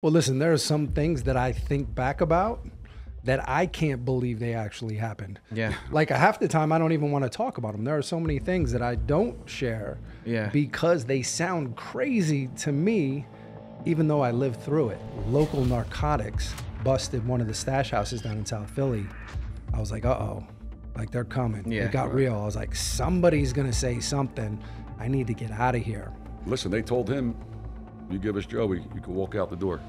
Well, listen, there are some things that I think back about that I can't believe they actually happened. Yeah. Like half the time, I don't even want to talk about them. There are so many things that I don't share because they sound crazy to me, even though I lived through it. Local narcotics busted one of the stash houses down in South Philly. I was like, uh-oh, like they're coming. Yeah, it got real. I was like, somebody's going to say something. I need to get out of here. Listen, they told him, you give us Joey, you can walk out the door.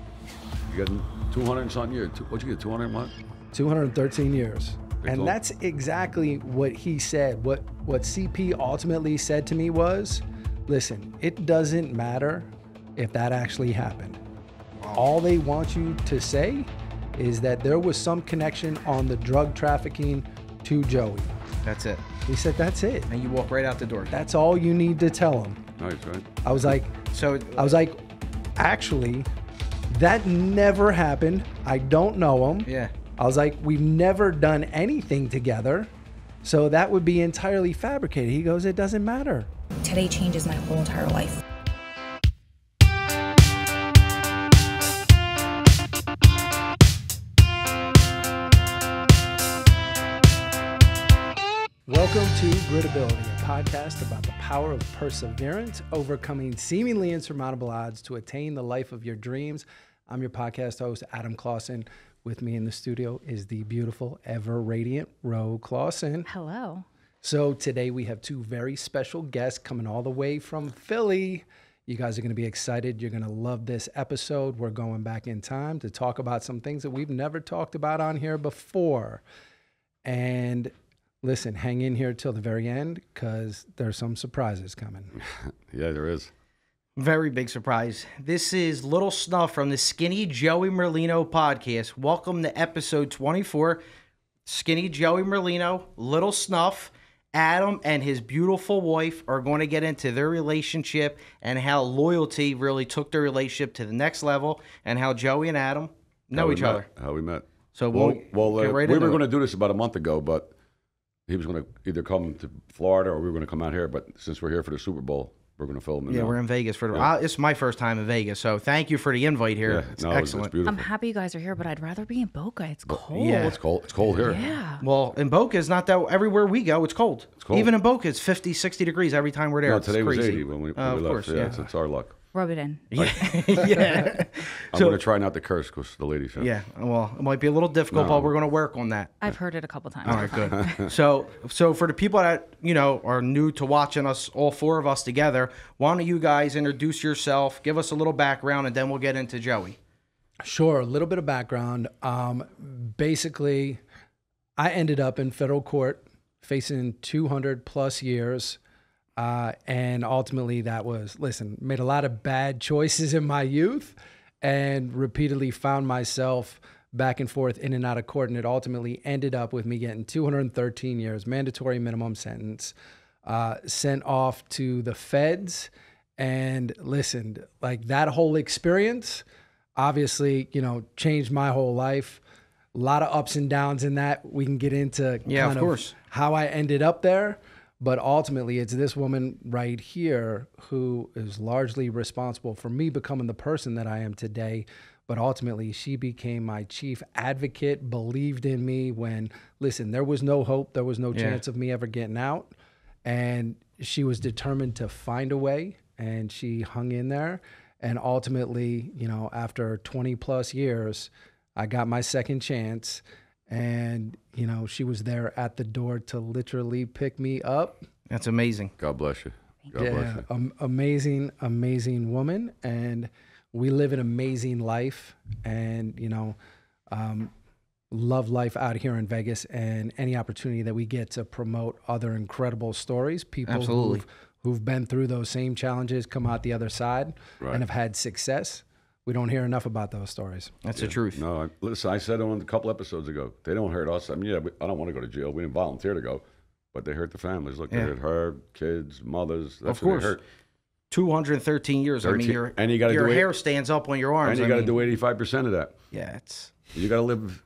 You got 200 and something years. What'd you get, 200 what? 213 years. And that's exactly what he said. What CP ultimately said to me was, listen, it doesn't matter if that actually happened. All they want you to say is that there was some connection on the drug trafficking to Joey. That's it. He said, that's it. And you walk right out the door. That's all you need to tell him. Nice, right? I was like, actually, that never happened. I don't know him. Yeah. I was like, we've never done anything together. So that would be entirely fabricated. He goes, it doesn't matter. Today changes my whole entire life. Welcome to Gritability, a podcast about the power of perseverance, overcoming seemingly insurmountable odds to attain the life of your dreams. I'm your podcast host, Adam Clausen. With me in the studio is the beautiful, ever radiant Ro Clausen. Hello. So today we have two very special guests coming all the way from Philly. You guys are going to be excited. You're going to love this episode. We're going back in time to talk about some things that we've never talked about on here before. And listen, hang in here till the very end because there's some surprises coming. Yeah, there is. Very big surprise. This is Little Snuff from the Skinny Joey Merlino podcast. Welcome to episode 24. Skinny Joey Merlino, Little Snuff, Adam and his beautiful wife are going to get into their relationship and how loyalty really took their relationship to the next level and how Joey and Adam know each other. How we met. So we were going going to do this about a month ago, but he was going to either come to Florida or we were going to come out here. But since we're here for the Super Bowl, we're going to film. Yeah, we're in Vegas for the. It's my first time in Vegas, so thank you for the invite here. Yeah, it's excellent. It's beautiful. I'm happy you guys are here, but I'd rather be in Boca. It's cold. Yeah, it's cold. It's cold here. Yeah. Well, in Boca, it's not that. Everywhere we go, it's cold. It's cold. Even in Boca, it's 50, 60 degrees every time we're there. No, today it's was crazy. 80 when we of left. Course, yeah, it's our luck. Rub it in. Yeah. I'm going to try not to curse because the lady said. Yeah. Well, it might be a little difficult, but we're going to work on that. I've heard it a couple times. All right, good. So for the people that are new to watching us, all four of us together, why don't you guys introduce yourself, give us a little background, and then we'll get into Joey. Sure, a little bit of background. Basically, I ended up in federal court facing 200 plus years. And ultimately that was, made a lot of bad choices in my youth and repeatedly found myself back and forth in and out of court. And it ultimately ended up with me getting 213 years, mandatory minimum sentence, sent off to the feds. And listen, like that whole experience obviously, changed my whole life. A lot of ups and downs in that. We can get into of course how I ended up there. But ultimately, it's this woman right here who is largely responsible for me becoming the person that I am today. But ultimately, she became my chief advocate, believed in me when, there was no hope. There was no chance of me ever getting out. And she was determined to find a way, and she hung in there. And ultimately, after 20 plus years, I got my second chance. And, she was there at the door to literally pick me up. That's amazing. God bless you. God bless you. Amazing, amazing woman. And we live an amazing life and, love life out here in Vegas and any opportunity that we get to promote other incredible stories. People who've been through those same challenges, come out the other side and have had success. We don't hear enough about those stories. That's the truth. No, listen, I said on a couple episodes ago, they don't hurt us. I mean, I don't want to go to jail. We didn't volunteer to go, but they hurt the families. Look, they hurt her, kids, mothers. That's of course. What they hurt. 213 years. I mean, your hair stands up on your arms. And you got to do 85% of that. Yeah, it's. You got to live.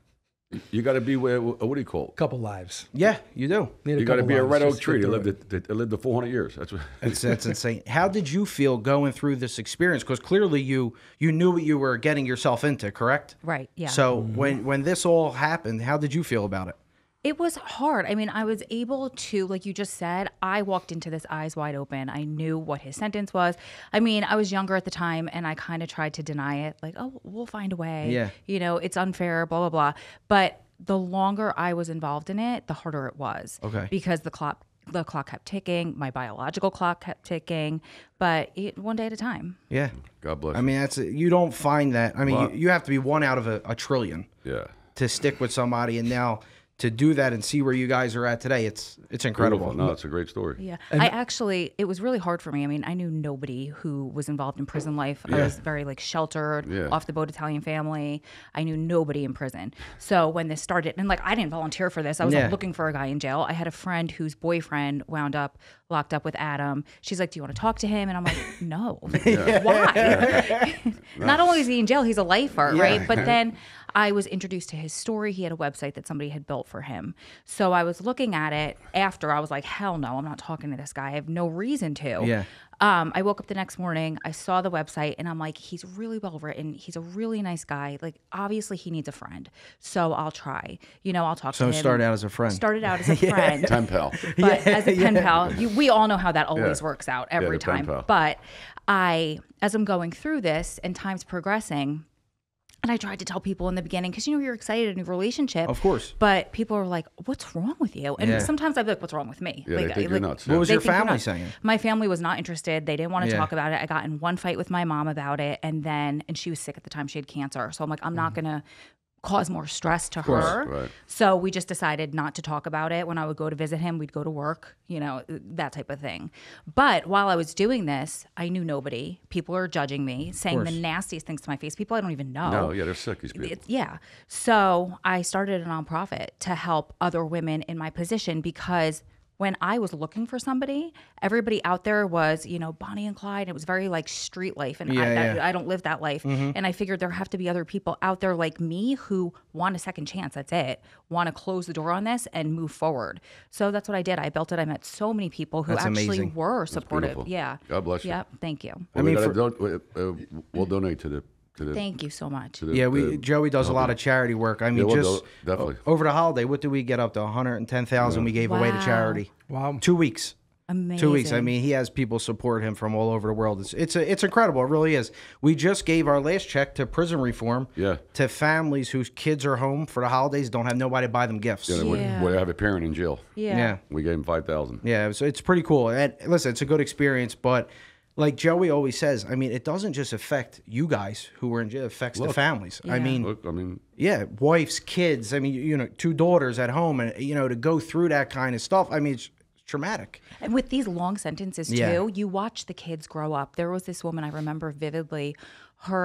You got to be where. What do you call it? Couple lives. Yeah, you do. Need You got to couple be a lives red just oak to tree. get They through lived. They lived to 400 years. That's what. That's insane. How did you feel going through this experience? Because clearly you knew what you were getting yourself into, correct? Right. Yeah. So when this all happened, how did you feel about it? It was hard. I mean, I was able to, like you just said, I walked into this eyes wide open. I knew what his sentence was. I mean, I was younger at the time and I kind of tried to deny it. Like, oh, we'll find a way. Yeah. You know, it's unfair, blah, blah, blah. But the longer I was involved in it, the harder it was. Okay. Because the clock kept ticking. My biological clock kept ticking. But one day at a time. Yeah. God bless. I mean, you don't find that. I mean, you have to be one out of a trillion Yeah. to stick with somebody. And now to do that and see where you guys are at today, it's incredible. Beautiful. No, it's a great story. Yeah. It was really hard for me. I mean, I knew nobody who was involved in prison life. I was very sheltered, off the boat Italian family. I knew nobody in prison. So when this started, and I didn't volunteer for this. I was looking for a guy in jail. I had a friend whose boyfriend wound up locked up with Adam. She's like, do you want to talk to him? And I'm like, no. Why? Not only is he in jail, he's a lifer, right? But then I was introduced to his story. He had a website that somebody had built for him. So I was looking at it after. I was like, hell no, I'm not talking to this guy. I have no reason to. Yeah. I woke up the next morning. I saw the website and I'm like, he's really well written. He's a really nice guy. Like, obviously he needs a friend. So I'll try. I'll talk to him. So started out as a friend. Started out as a friend. Pen pal. But as a pen pal, we all know how that always works out every the pen time. pal. But as I'm going through this and time's progressing, and I tried to tell people in the beginning, because you're excited in a relationship. Of course. But people are like, what's wrong with you? And sometimes I'd be like, what's wrong with me? Yeah, they think you're nuts. What was They your think you're family nuts. saying? My family was not interested. They didn't want to Yeah. talk about it. I got in one fight with my mom about it. And she was sick at the time. She had cancer. So I'm like, I'm not going to cause more stress to her. Right. So we just decided not to talk about it. When I would go to visit him, we'd go to work, that type of thing. But while I was doing this, I knew nobody. People are judging me, saying the nastiest things to my face. People I don't even know. No, yeah, they're sick. These people. So I started a nonprofit to help other women in my position, because when I was looking for somebody, everybody out there was, Bonnie and Clyde. It was very street life. And I don't live that life. And I figured there have to be other people out there like me who want a second chance. That's it. Want to close the door on this and move forward. So that's what I did. I built it. I met so many people who That's actually amazing. were supportive. beautiful. Yeah. God bless you. Yeah. Thank you. Well, we'll donate to the. Thank you so much. Joey does a lot of charity work. I mean, definitely. Over the holiday, what did we get up to? 110,000 we gave away to Wow. charity. Wow. 2 weeks. Amazing. 2 weeks. I mean, he has people support him from all over the world. It's incredible. It really is. We just gave our last check to prison reform. Yeah. To families whose kids are home for the holidays, don't have nobody to buy them gifts. Yeah, Yeah. we have a parent in jail. Yeah. We gave him 5,000. Yeah, so it's pretty cool. And listen, it's a good experience, but like Joey always says, I mean, it doesn't just affect you guys who were in jail, it affects the families. I mean, Look, I mean, wives, kids, I mean, 2 daughters at home, and, to go through that kind of stuff, I mean, it's traumatic. And with these long sentences too, Yeah. you watch the kids grow up. There was this woman I remember vividly.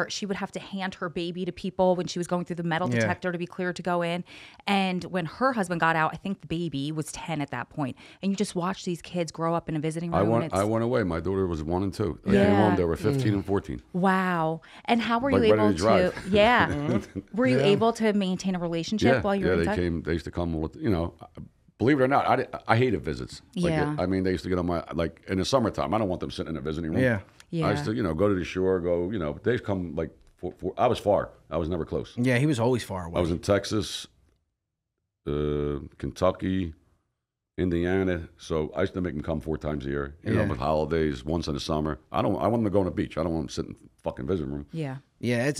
She would have to hand her baby to people when she was going through the metal detector to be cleared to go in. And when her husband got out, I think the baby was 10 at that point. And you just watch these kids grow up in a visiting room. I went away. My daughter was 1 and 2. I Yeah. came home. They were 15 and 14. Wow. And how were you Like ready able to drive. Yeah. Were you able to maintain a relationship while you were they inside? came. They used to come with, believe it or not, I hated visits. Yeah. I mean, they used to get on my, in the summertime, I don't want them sitting in a visiting room. Yeah. Yeah. I used to, go to the shore, they'd come I was far. I was never close. Yeah, he was always far away. I was in Texas, Kentucky, Indiana. So I used to make them come 4 times a year, with holidays, once in the summer. I want them to go on the beach. I don't want them sitting in the fucking visiting room. Yeah. Yeah,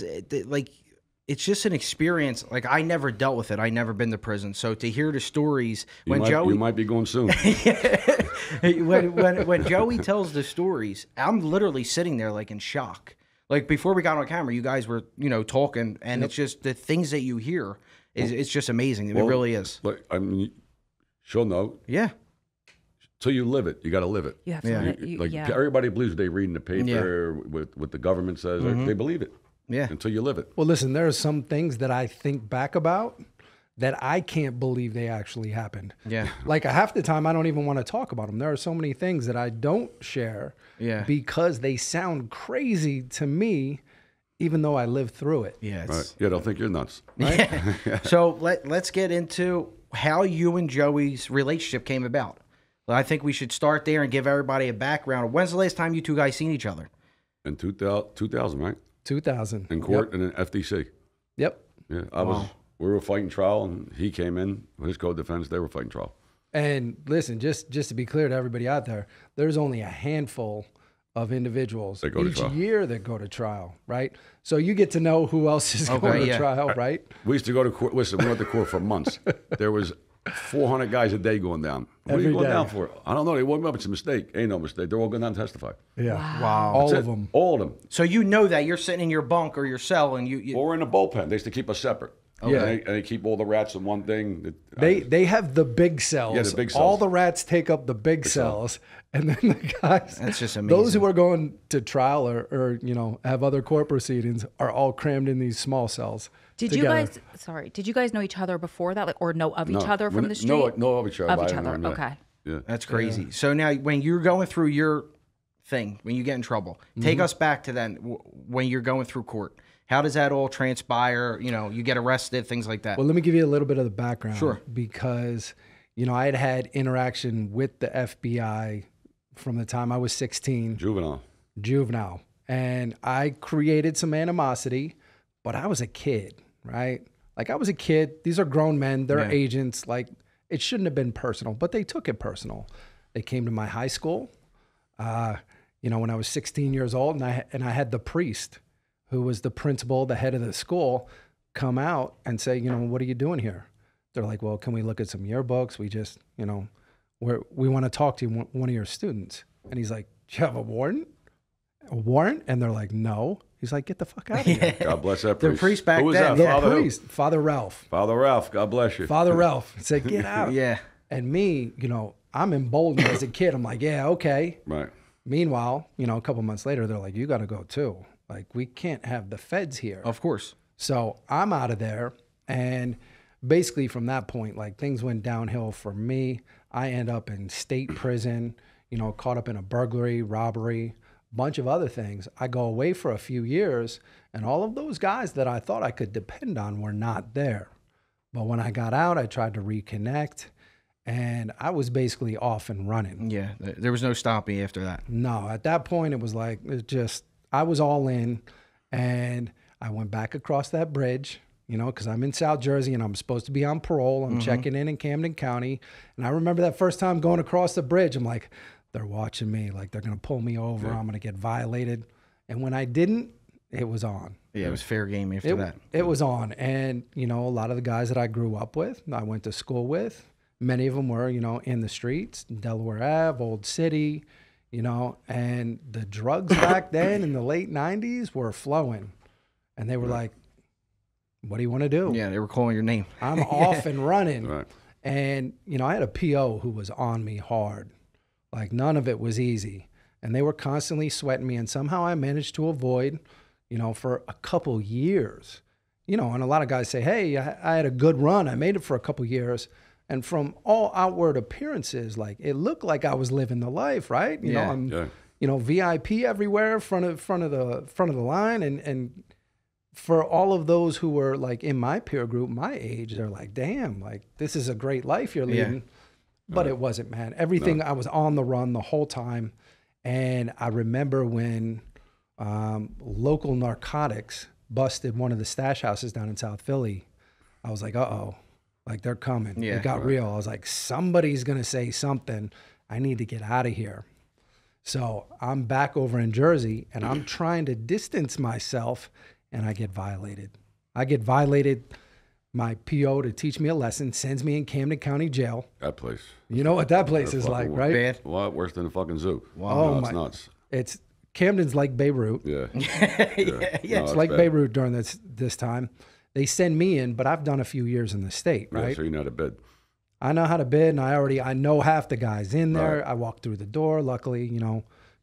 it's just an experience. Like, I never dealt with it. I never been to prison. So to hear the stories You might be going soon. when Joey tells the stories, I'm literally sitting there like in shock. Like, before we got on camera, you guys were, talking, and it's just the things that you hear it's just amazing. It really is. Look, I mean, she'll know. Yeah. Till you live it, you got to live it. You have to Everybody believes what they read in the paper, what the government says. They believe it. Yeah. Until you live it. Well, listen, there are some things that I think back about that I can't believe they actually happened. Yeah. Like, half the time, I don't even want to talk about them. There are so many things that I don't share Yeah. because they sound crazy to me, even though I lived through it. Yeah. Right. Yeah, they'll think you're nuts. Right? So let's get into how you and Joey's relationship came about. Well, I think we should start there and give everybody a background. When's the last time you two guys seen each other? In 2000, right? 2000. In court and in FDC. Yep. Yeah, we were fighting trial, and he came in with his co-defense. They were fighting trial. And listen, just to be clear to everybody out there, there's only a handful of individuals each year that go to trial, right? So you get to know who else is going to trial, right? We used to go to court. Listen, we went to court for months. There was 400 guys a day going down. What are you going down for? I don't know. They woke me up. It's a mistake. Ain't no mistake. They're all going down to testify. Yeah. Wow. All of them. All of them. So you know that you're sitting in your bunk or your cell and you Or we're in a bullpen. They used to keep us separate. Okay. Yeah. And they keep all the rats in one thing. They have the big cells. Yeah, the big cells. All the rats take up the big cells. And then the guys, that's just amazing. Those who are going to trial or have other court proceedings are all crammed in these small cells. Did you guys know each other before that, or know of each other from the street? No, of each other. Of each other, okay. Yeah. That's crazy. Yeah. So now when you're going through your thing, when you get in trouble, take us back to then when you're going through court. How does that all transpire? You get arrested, things like that. Well, let me give you a little bit of the background. Sure. Because, I had interaction with the FBI from the time I was 16. Juvenile. And I created some animosity, but I was a kid, right? Like, I was a kid. These are grown men. They're agents. Like, it shouldn't have been personal, but they took it personal. They came to my high school, when I was 16 years old, and I had the priest, who was the principal, the head of the school, come out and say, what are you doing here? They're like, well, can we look at some yearbooks? We just, we want to talk to you, one of your students. And he's like, do you have a warrant? A warrant? And they're like, no. He's like, get the fuck out of here. God bless that priest. The priest back Who was then. that? Father Ralph. Father Ralph, God bless you. Father Ralph said, get out. Yeah. And me, I'm emboldened as a kid. I'm like, yeah, okay. Right. Meanwhile, a couple months later, they're like, you got to go too. Like, we can't have the feds here. Of course. So I'm out of there. And basically from that point, like, things went downhill for me. I end up in state prison, caught up in a burglary, robbery, bunch of other things. I go away for a few years, and all of those guys that I thought I could depend on were not there. But when I got out, I tried to reconnect, and I was basically off and running. Yeah, there was no stopping after that. No, at that point, it was like, I was all in, and I went back across that bridge, because I'm in South Jersey and I'm supposed to be on parole. I'm checking in Camden County. And I remember that first time going across the bridge, I'm like, they're watching me. Like, they're going to pull me over. I'm going to get violated. And when I didn't, it was on. Yeah, it was fair game after that. It was on. And, a lot of the guys that I grew up with, I went to school with, many of them were, in the streets, Delaware Ave, Old City, and the drugs back then in the late 90s were flowing. And they were like, what do you want to do? Yeah, they were calling your name. I'm off and running. Right. And, I had a PO who was on me hard. Like, none of it was easy. And they were constantly sweating me. And somehow I managed to avoid, for a couple years. And a lot of guys say, hey, I had a good run. I made it for a couple years. And from all outward appearances, like, it looked like I was living the life, right? You know, I'm VIP everywhere, front of the line, and for all of those who were like in my peer group, my age, they're like, damn, like, this is a great life you're leading. Yeah. But it wasn't, man. Everything, I was on the run the whole time. And I remember when local narcotics busted one of the stash houses down in South Philly, I was like, uh-oh, like, they're coming. Yeah, it got real. I was like, somebody's going to say something. I need to get out of here. So I'm back over in Jersey, and I'm trying to distance myself, and I get violated. My PO, to teach me a lesson, sends me in Camden County Jail. That place. You know what that place is like, right? Bad. A lot worse than the fucking zoo. Wow. No, it's nuts. It's Camden's like Beirut. Yeah. Yeah. It's like bad. Beirut during this time. They send me in, but I've done a few years in the state, right? Yeah, so you know how to bid. I know how to bid, and I know half the guys in there. Right. I walk through the door. Luckily,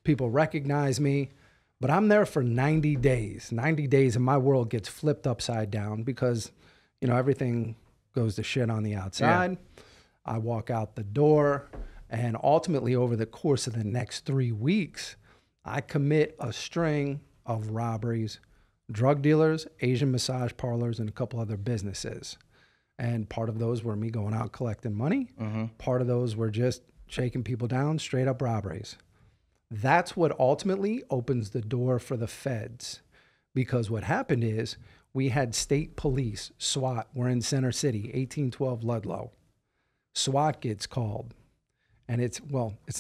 people recognize me. But I'm there for 90 days. 90 days, and my world gets flipped upside down because, everything goes to shit on the outside. Yeah. I walk out the door, and ultimately over the course of the next 3 weeks, I commit a string of robberies, drug dealers, Asian massage parlors, and a couple other businesses. And part of those were me going out collecting money. Part of those were just shaking people down, straight up robberies. That's what ultimately opens the door for the feds. Because what happened is we had state police, SWAT, we're in Center City, 1812 Ludlow. SWAT gets called. And it's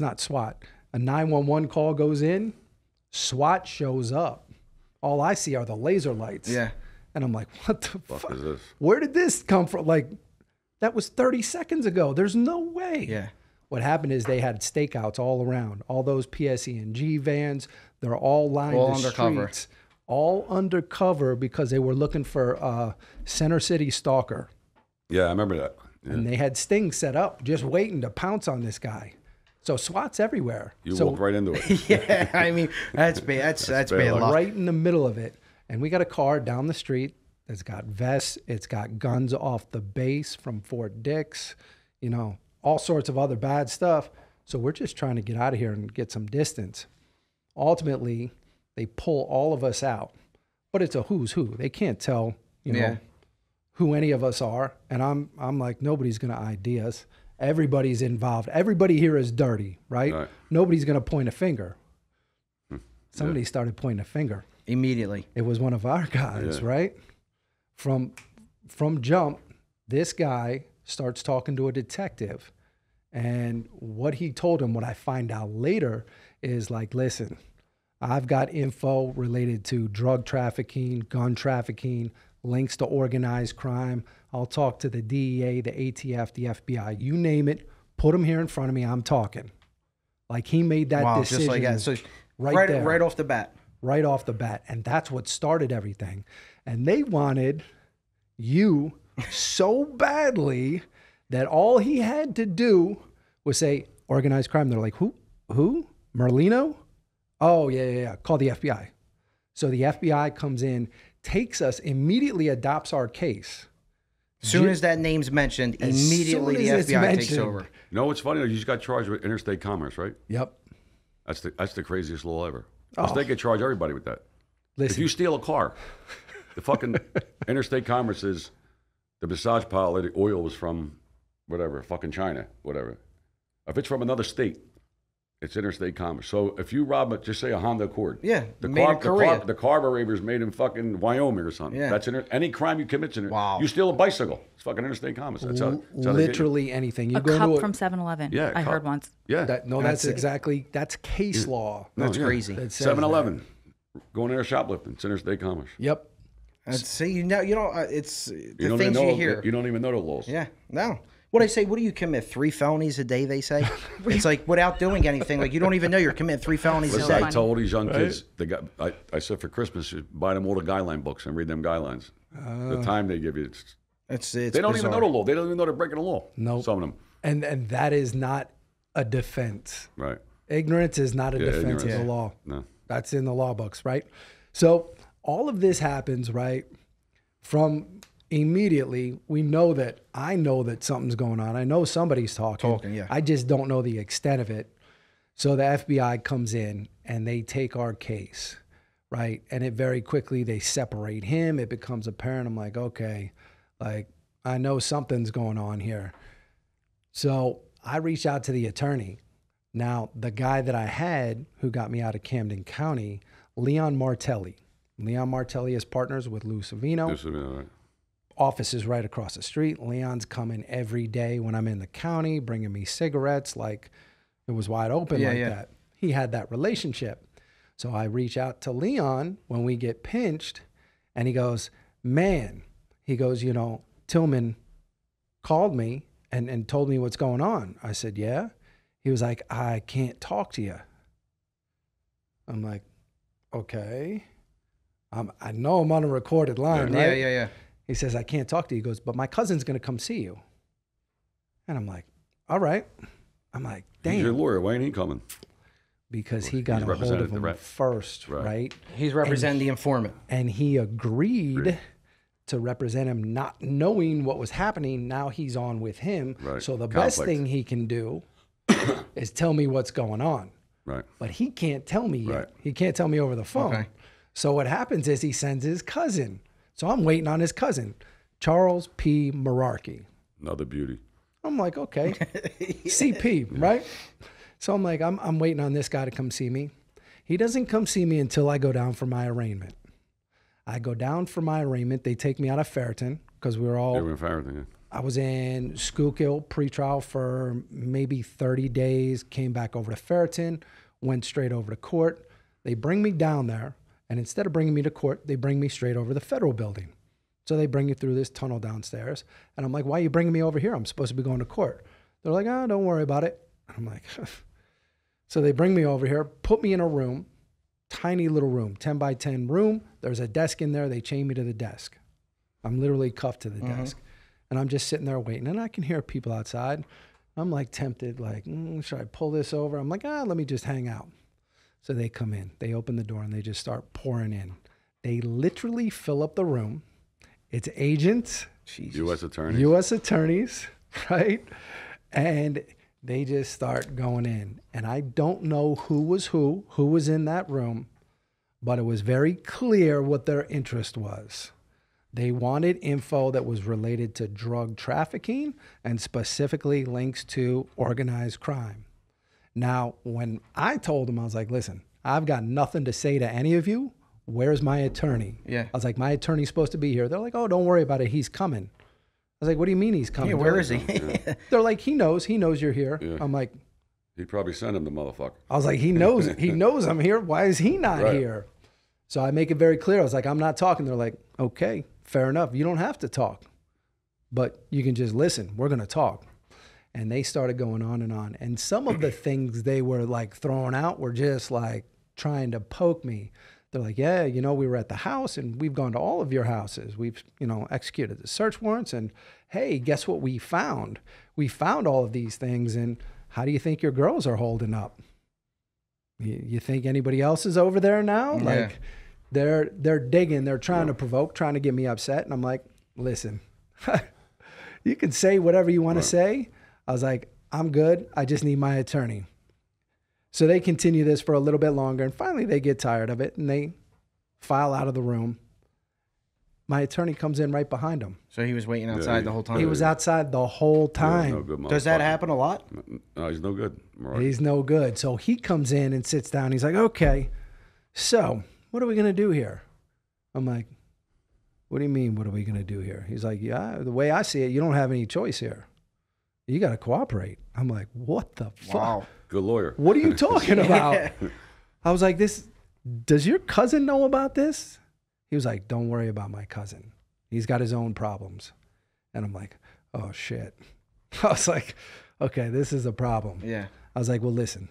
not SWAT. A 911 call goes in, SWAT shows up. All I see are the laser lights. Yeah. And I'm like, what the fuck? Is this? Where did this come from? Like, that was 30 seconds ago. There's no way. Yeah. What happened is they had stakeouts all around. All those PSE&G vans, they're all lined All the undercover. streets. All undercover because they were looking for a Center City stalker. Yeah, I remember that. Yeah. And they had stings set up just waiting to pounce on this guy. So SWAT's everywhere. You so walked right into it. Yeah, I mean, that's bad. That's bad luck. right in the middle of it. And we got a car down the street that's got vests. It's got guns off the base from Fort Dix, you know, all sorts of other bad stuff. So we're just trying to get out of here and get some distance. Ultimately, they pull all of us out. But it's a who's who. They can't tell, you know, who any of us are. And I'm like, nobody's going to ID us. Everybody's involved. Everybody here is dirty, right? Nobody's going to point a finger. Somebody started pointing a finger. Immediately. It was one of our guys, right? From jump, this guy starts talking to a detective. And what he told him, what I find out later, is like, listen, I've got info related to drug trafficking, gun trafficking, links to organized crime. I'll talk to the DEA, the ATF, the FBI, you name it. Put them here in front of me. I'm talking. Like he made that decision. Just like that. So right off the bat. Right off the bat. And that's what started everything. And they wanted you so badly that all he had to do was say, organized crime. They're like, who? Merlino? Oh, yeah. Call the FBI. So the FBI comes in, takes us, immediately adopts our case. As soon as that name's mentioned, immediately the FBI takes over. You know what's funny? You just got charged with interstate commerce, right? Yep. That's the craziest law ever. They could charge everybody with that. Listen. If you steal a car, the fucking interstate commerce is the massage parlor, the oil was from whatever, fucking China, whatever. If it's from another state, it's interstate commerce. So if you rob, just say a Honda Accord. Yeah, the made in Korea. The carburetor's made in fucking Wyoming or something. Yeah. That's any crime you commit. Wow. You steal a bicycle. It's fucking interstate commerce. That's how literally anything. You A go cup to from 7-Eleven. Yeah, I heard once. Yeah. That's case law. That's crazy. That says 7-Eleven. Going there shoplifting. It's interstate commerce. Yep. See, it's the things know, you hear. You don't even know the laws. Yeah, no. What I say, what do you commit? 3 felonies a day, they say? It's like without doing anything. Like you don't even know you're committing 3 felonies a Listen, day. I told all these young kids, I said for Christmas, you buy them all the guideline books and read them guidelines. The time they give you, It's they don't even know the law. They don't even know they're breaking the law. No. Some of them. And that is not a defense. Right. Ignorance is not a defense of the law. No. That's in the law books, right? So all of this happens, right? From immediately, I know that something's going on. I know somebody's talking. Yeah. I just don't know the extent of it. So the FBI comes in and they take our case, right? And it very quickly, they separate him. It becomes apparent. I'm like, okay, like I know something's going on here. So I reached out to the attorney. Now, the guy that I had who got me out of Camden County, Leon Martelli. Leon Martelli is partners with Lou Savino. Right. Office is right across the street. Leon's coming every day when I'm in the county, bringing me cigarettes. Like it was wide open that. He had that relationship. So I reach out to Leon when we get pinched, and he goes, man, Tillman called me and told me what's going on. I said, yeah. He was like, I can't talk to you. I'm like, okay. I know I'm on a recorded line, right? Yeah. He says, I can't talk to you. He goes, but my cousin's going to come see you. And I'm like, all right. I'm like, damn. He's your lawyer. Why ain't he coming? Because he got a hold of him first, right? He's representing the informant. And he agreed to represent him, not knowing what was happening. Now he's on with him. Right. So the best thing he can do is tell me what's going on. Right. But he can't tell me yet. Right. He can't tell me over the phone. Okay. So what happens is he sends his cousin. So I'm waiting on his cousin, Charles P. Merarkey. Another beauty. I'm like, okay, CP, right? So I'm like, I'm waiting on this guy to come see me. He doesn't come see me until I go down for my arraignment. I go down for my arraignment. They take me out of Ferriton because we were all. They were in Ferriton, yeah. I was in Schuylkill pretrial for maybe 30 days, came back over to Ferriton, went straight over to court. They bring me down there, and instead of bringing me to court, they bring me straight over to the federal building. So they bring you through this tunnel downstairs. And I'm like, why are you bringing me over here? I'm supposed to be going to court. They're like, oh, don't worry about it. I'm like, so they bring me over here, put me in a room, tiny little room, 10 by 10 room. There's a desk in there. They chain me to the desk. I'm literally cuffed to the desk. And I'm just sitting there waiting. And I can hear people outside. I'm like tempted, like, should I pull this over? I'm like, let me just hang out. So they come in. They open the door and they just start pouring in. They literally fill up the room. It's agents. U.S. attorneys. U.S. attorneys, right? And they just start going in. And I don't know who was in that room, but it was very clear what their interest was. They wanted info that was related to drug trafficking and specifically links to organized crime. Now, when I told them, I was like, listen, I've got nothing to say to any of you. Where's my attorney? Yeah. I was like, my attorney's supposed to be here. They're like, oh, don't worry about it. He's coming. I was like, what do you mean he's coming? Yeah, where is he? They're like, he knows you're here. Yeah. I'm like, He'd probably send him the motherfucker. I was like, he knows I'm here. Why is he not here? So I make it very clear. I was like, I'm not talking. They're like, okay, fair enough. You don't have to talk, but you can just listen. We're going to talk. And they started going on. And some of the things they were like throwing out were just like trying to poke me. They're like, yeah, we were at the house and we've gone to all of your houses. We've, executed the search warrants and hey, guess what we found? We found all of these things. And how do you think your girls are holding up? You think anybody else is over there now? Yeah. Like they're digging, they're trying to provoke, trying to get me upset. And I'm like, listen, you can say whatever you want to say. I was like, I'm good. I just need my attorney. So they continue this for a little bit longer, and finally they get tired of it, and they file out of the room. My attorney comes in right behind him. So he was waiting outside the whole time? He was outside the whole time. No good Does that happen a lot? No, he's no good. He's no good. So he comes in and sits down. He's like, okay, so what are we going to do here? I'm like, what do you mean, what are we going to do here? He's like, yeah, the way I see it, you don't have any choice here. You got to cooperate. I'm like, what the fuck? Wow. Good lawyer. What are you talking about? I was like, does your cousin know about this? He was like, don't worry about my cousin. He's got his own problems. And I'm like, oh shit. I was like, okay, this is a problem. Yeah. I was like, well, listen.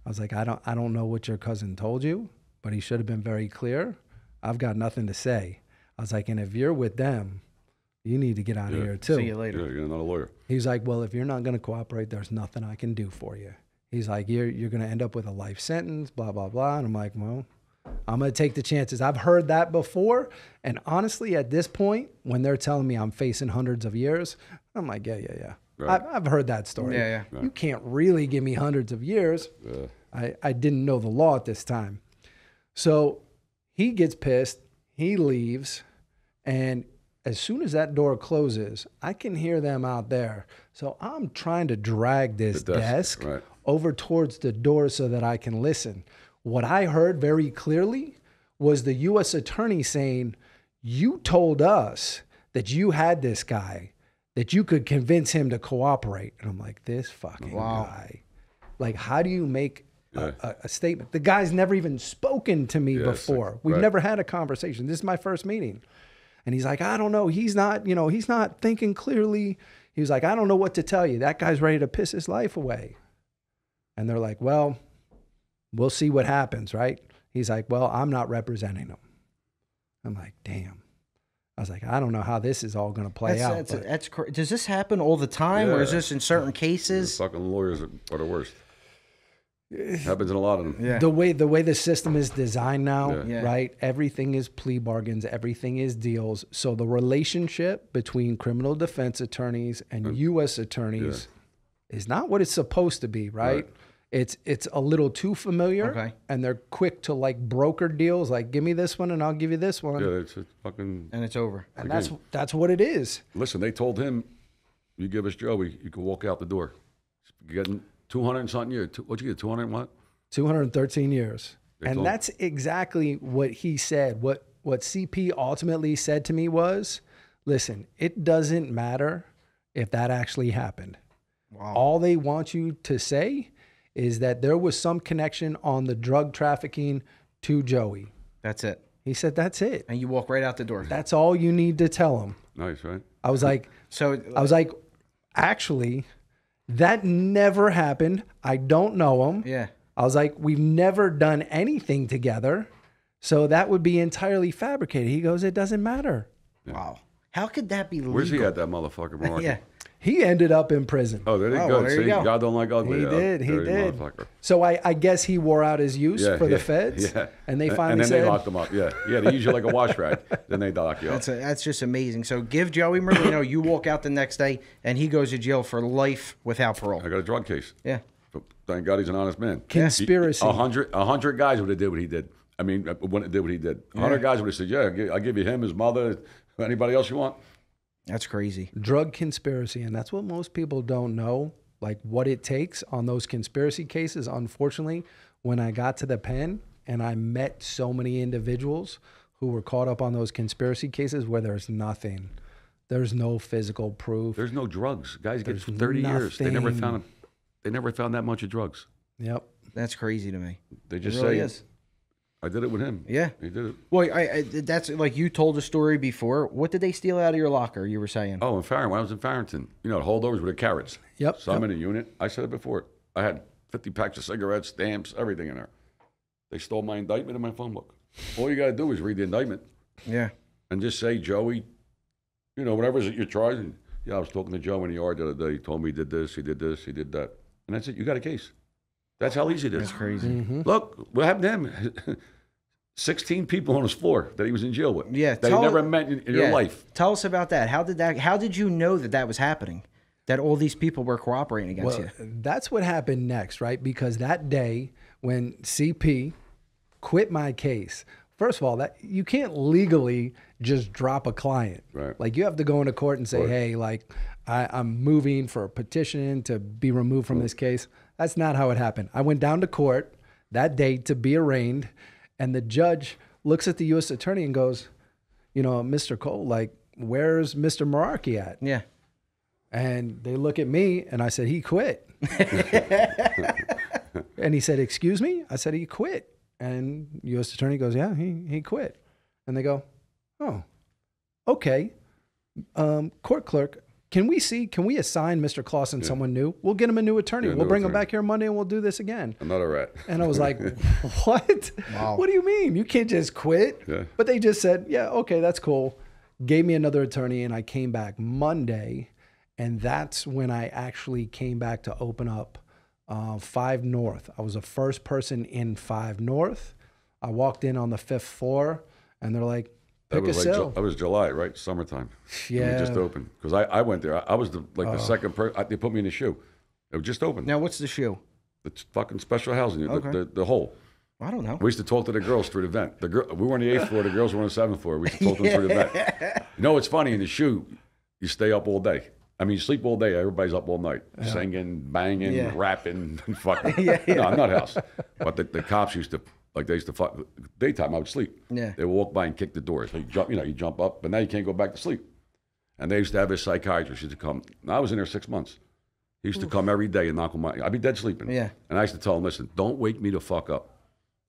I was like, I don't know what your cousin told you, but he should have been very clear. I've got nothing to say. I was like, and if you're with them, you need to get out of here too. See you later. Yeah, you're not a lawyer. He's like, well, if you're not going to cooperate, there's nothing I can do for you. He's like, you're going to end up with a life sentence, blah, blah, blah. And I'm like, well, I'm going to take the chances. I've heard that before. And honestly, at this point, when they're telling me I'm facing hundreds of years, I'm like, yeah. Right. I've heard that story. Yeah. You can't really give me hundreds of years. I didn't know the law at this time. So he gets pissed. He leaves. And as soon as that door closes, I can hear them out there. So I'm trying to drag this desk over towards the door so that I can listen. What I heard very clearly was the U.S. attorney saying, you told us that you had this guy, that you could convince him to cooperate. And I'm like, this fucking guy. Like, how do you make a statement? The guy's never even spoken to me before. We've never had a conversation. This is my first meeting. And he's like, I don't know. He's not thinking clearly. He was like, I don't know what to tell you. That guy's ready to piss his life away. And they're like, well, we'll see what happens, right? He's like, well, I'm not representing him. I'm like, damn. I was like, I don't know how this is all going to play out. Does this happen all the time, or is this in certain cases? Fucking lawyers are the worst. Happens in a lot of them. Yeah. The way the system is designed now, right? Everything is plea bargains. Everything is deals. So the relationship between criminal defense attorneys and U.S. attorneys is not what it's supposed to be, right? It's a little too familiar, Okay. and they're quick to like broker deals. Like, give me this one, and I'll give you this one, Yeah, it's fucking. And it's over. and that's what it is. Listen, they told him, you give us Joey, you can walk out the door. You're getting 200 and something years. What'd you get? 200 and what? 213 years, and told- that's exactly what he said. What CP ultimately said to me was, "Listen, it doesn't matter if that actually happened. Wow. All they want you to say is that there was some connection on the drug trafficking to Joey." That's it. He said, "That's it. And you walk right out the door. That's all you need to tell them." Nice, right? I was like, So actually, that never happened. I don't know him. yeah. I was like, we've never done anything together. So that would be entirely fabricated. He goes, it doesn't matter. Wow. How could that be legal? Where's he at, that motherfucker, Mark? Yeah. He ended up in prison. Oh, there you Oh, go. well, there you See, go. God don't like ugly. He did. He Dirty did. motherfucker. So I guess he wore out his use for the yeah, feds. Yeah. And they And finally then said, they locked him up. Yeah. Yeah. They use you like a wash rag. Then they lock you up. That's just amazing. So give Joey Merlino, you walk out the next day, and he goes to jail for life without parole. I got a drug case. Yeah. But thank God he's an honest man. Conspiracy. 100 guys would have did what he did. I mean, wouldn't have did what he did. 100 guys would have said, yeah, I'll give you him, his mother, anybody else you want. That's crazy. drug conspiracy. And that's what most people don't know, like what it takes on those conspiracy cases. Unfortunately, when I got to the pen and I met so many individuals who were caught up on those conspiracy cases where there's nothing, there's no physical proof. There's no drugs. Guys get There's 30 years. They never nothing. found that much of drugs. Yep. That's crazy to me. They just It really say, is. I did it with him. Yeah. He did it. Well, that's like you told a story before. What did they steal out of your locker? You were saying. Oh, in Farrington, when I was in Farrington, the holdovers with the carrots. Yep. So I'm in a unit. I said it before. I had 50 packs of cigarettes, stamps, everything in there. They stole my indictment and my phone book. All you got to do is read the indictment Yeah. and just say, Joey, whatever you're charging. Yeah, I was talking to Joe in the yard the other day. He told me he did this, he did that. And that's it. You got a case. That's how easy it is. That's crazy. Mm-hmm. Look, what happened to him? 16 people on his floor that he was in jail with. Yeah, That you never met in your life. Tell us about that. How did you know that was happening? That all these people were cooperating against Well, you? that's what happened next, right? Because that day when CP quit my case, first of all, that you can't legally just drop a client. Right. Like you have to go into court and say, Right. hey, like I'm moving for a petition to be removed from this case. That's not how it happened. I went down to court that day to be arraigned, and the judge looks at the U.S. attorney and goes, Mr. Cole, like, where's Mr. Meraki at? Yeah. And they look at me, and I said, he quit. And he said, excuse me? I said, he quit. And U.S. attorney goes, yeah, he quit. And they go, oh, okay. Court clerk, can we assign Mr. Clausen someone new? We'll get him a new attorney. Yeah, We'll new bring him attorney. back here Monday and we'll do this again. Another rat. And I was like, what? Wow. What do you mean? You can't just quit. Yeah. But they just said, yeah, okay, that's cool. Gave me another attorney, and I came back Monday. And that's when I actually came back to open up 5 North. I was the first person in 5 North. I walked in on the 5th floor, and they're like, pick a cell. That was July, right? Summertime. Yeah. When it just opened. Because I went there. I was the second person. They put me in the shoe. It was just open. Now, what's the shoe? It's fucking special housing. Okay. The hole. I don't know. We used to talk to the girls through the vent. We were on the 8th floor. The girls were on the 7th floor. We used to talk to them through the vent. It's funny. In the shoe, you stay up all day. I mean, you sleep all day. Everybody's up all night, singing, banging, rapping, fucking. No, not house. But the cops used to, they used to fuck. Daytime, I would sleep. Yeah. They would walk by and kick the doors. So you jump up, but now you can't go back to sleep. And they used to have a psychiatrist used to come. I was in there 6 months. He used to come every day and knock on my. I'd be dead sleeping. Yeah. And I used to tell him, listen, don't wake me the fuck up.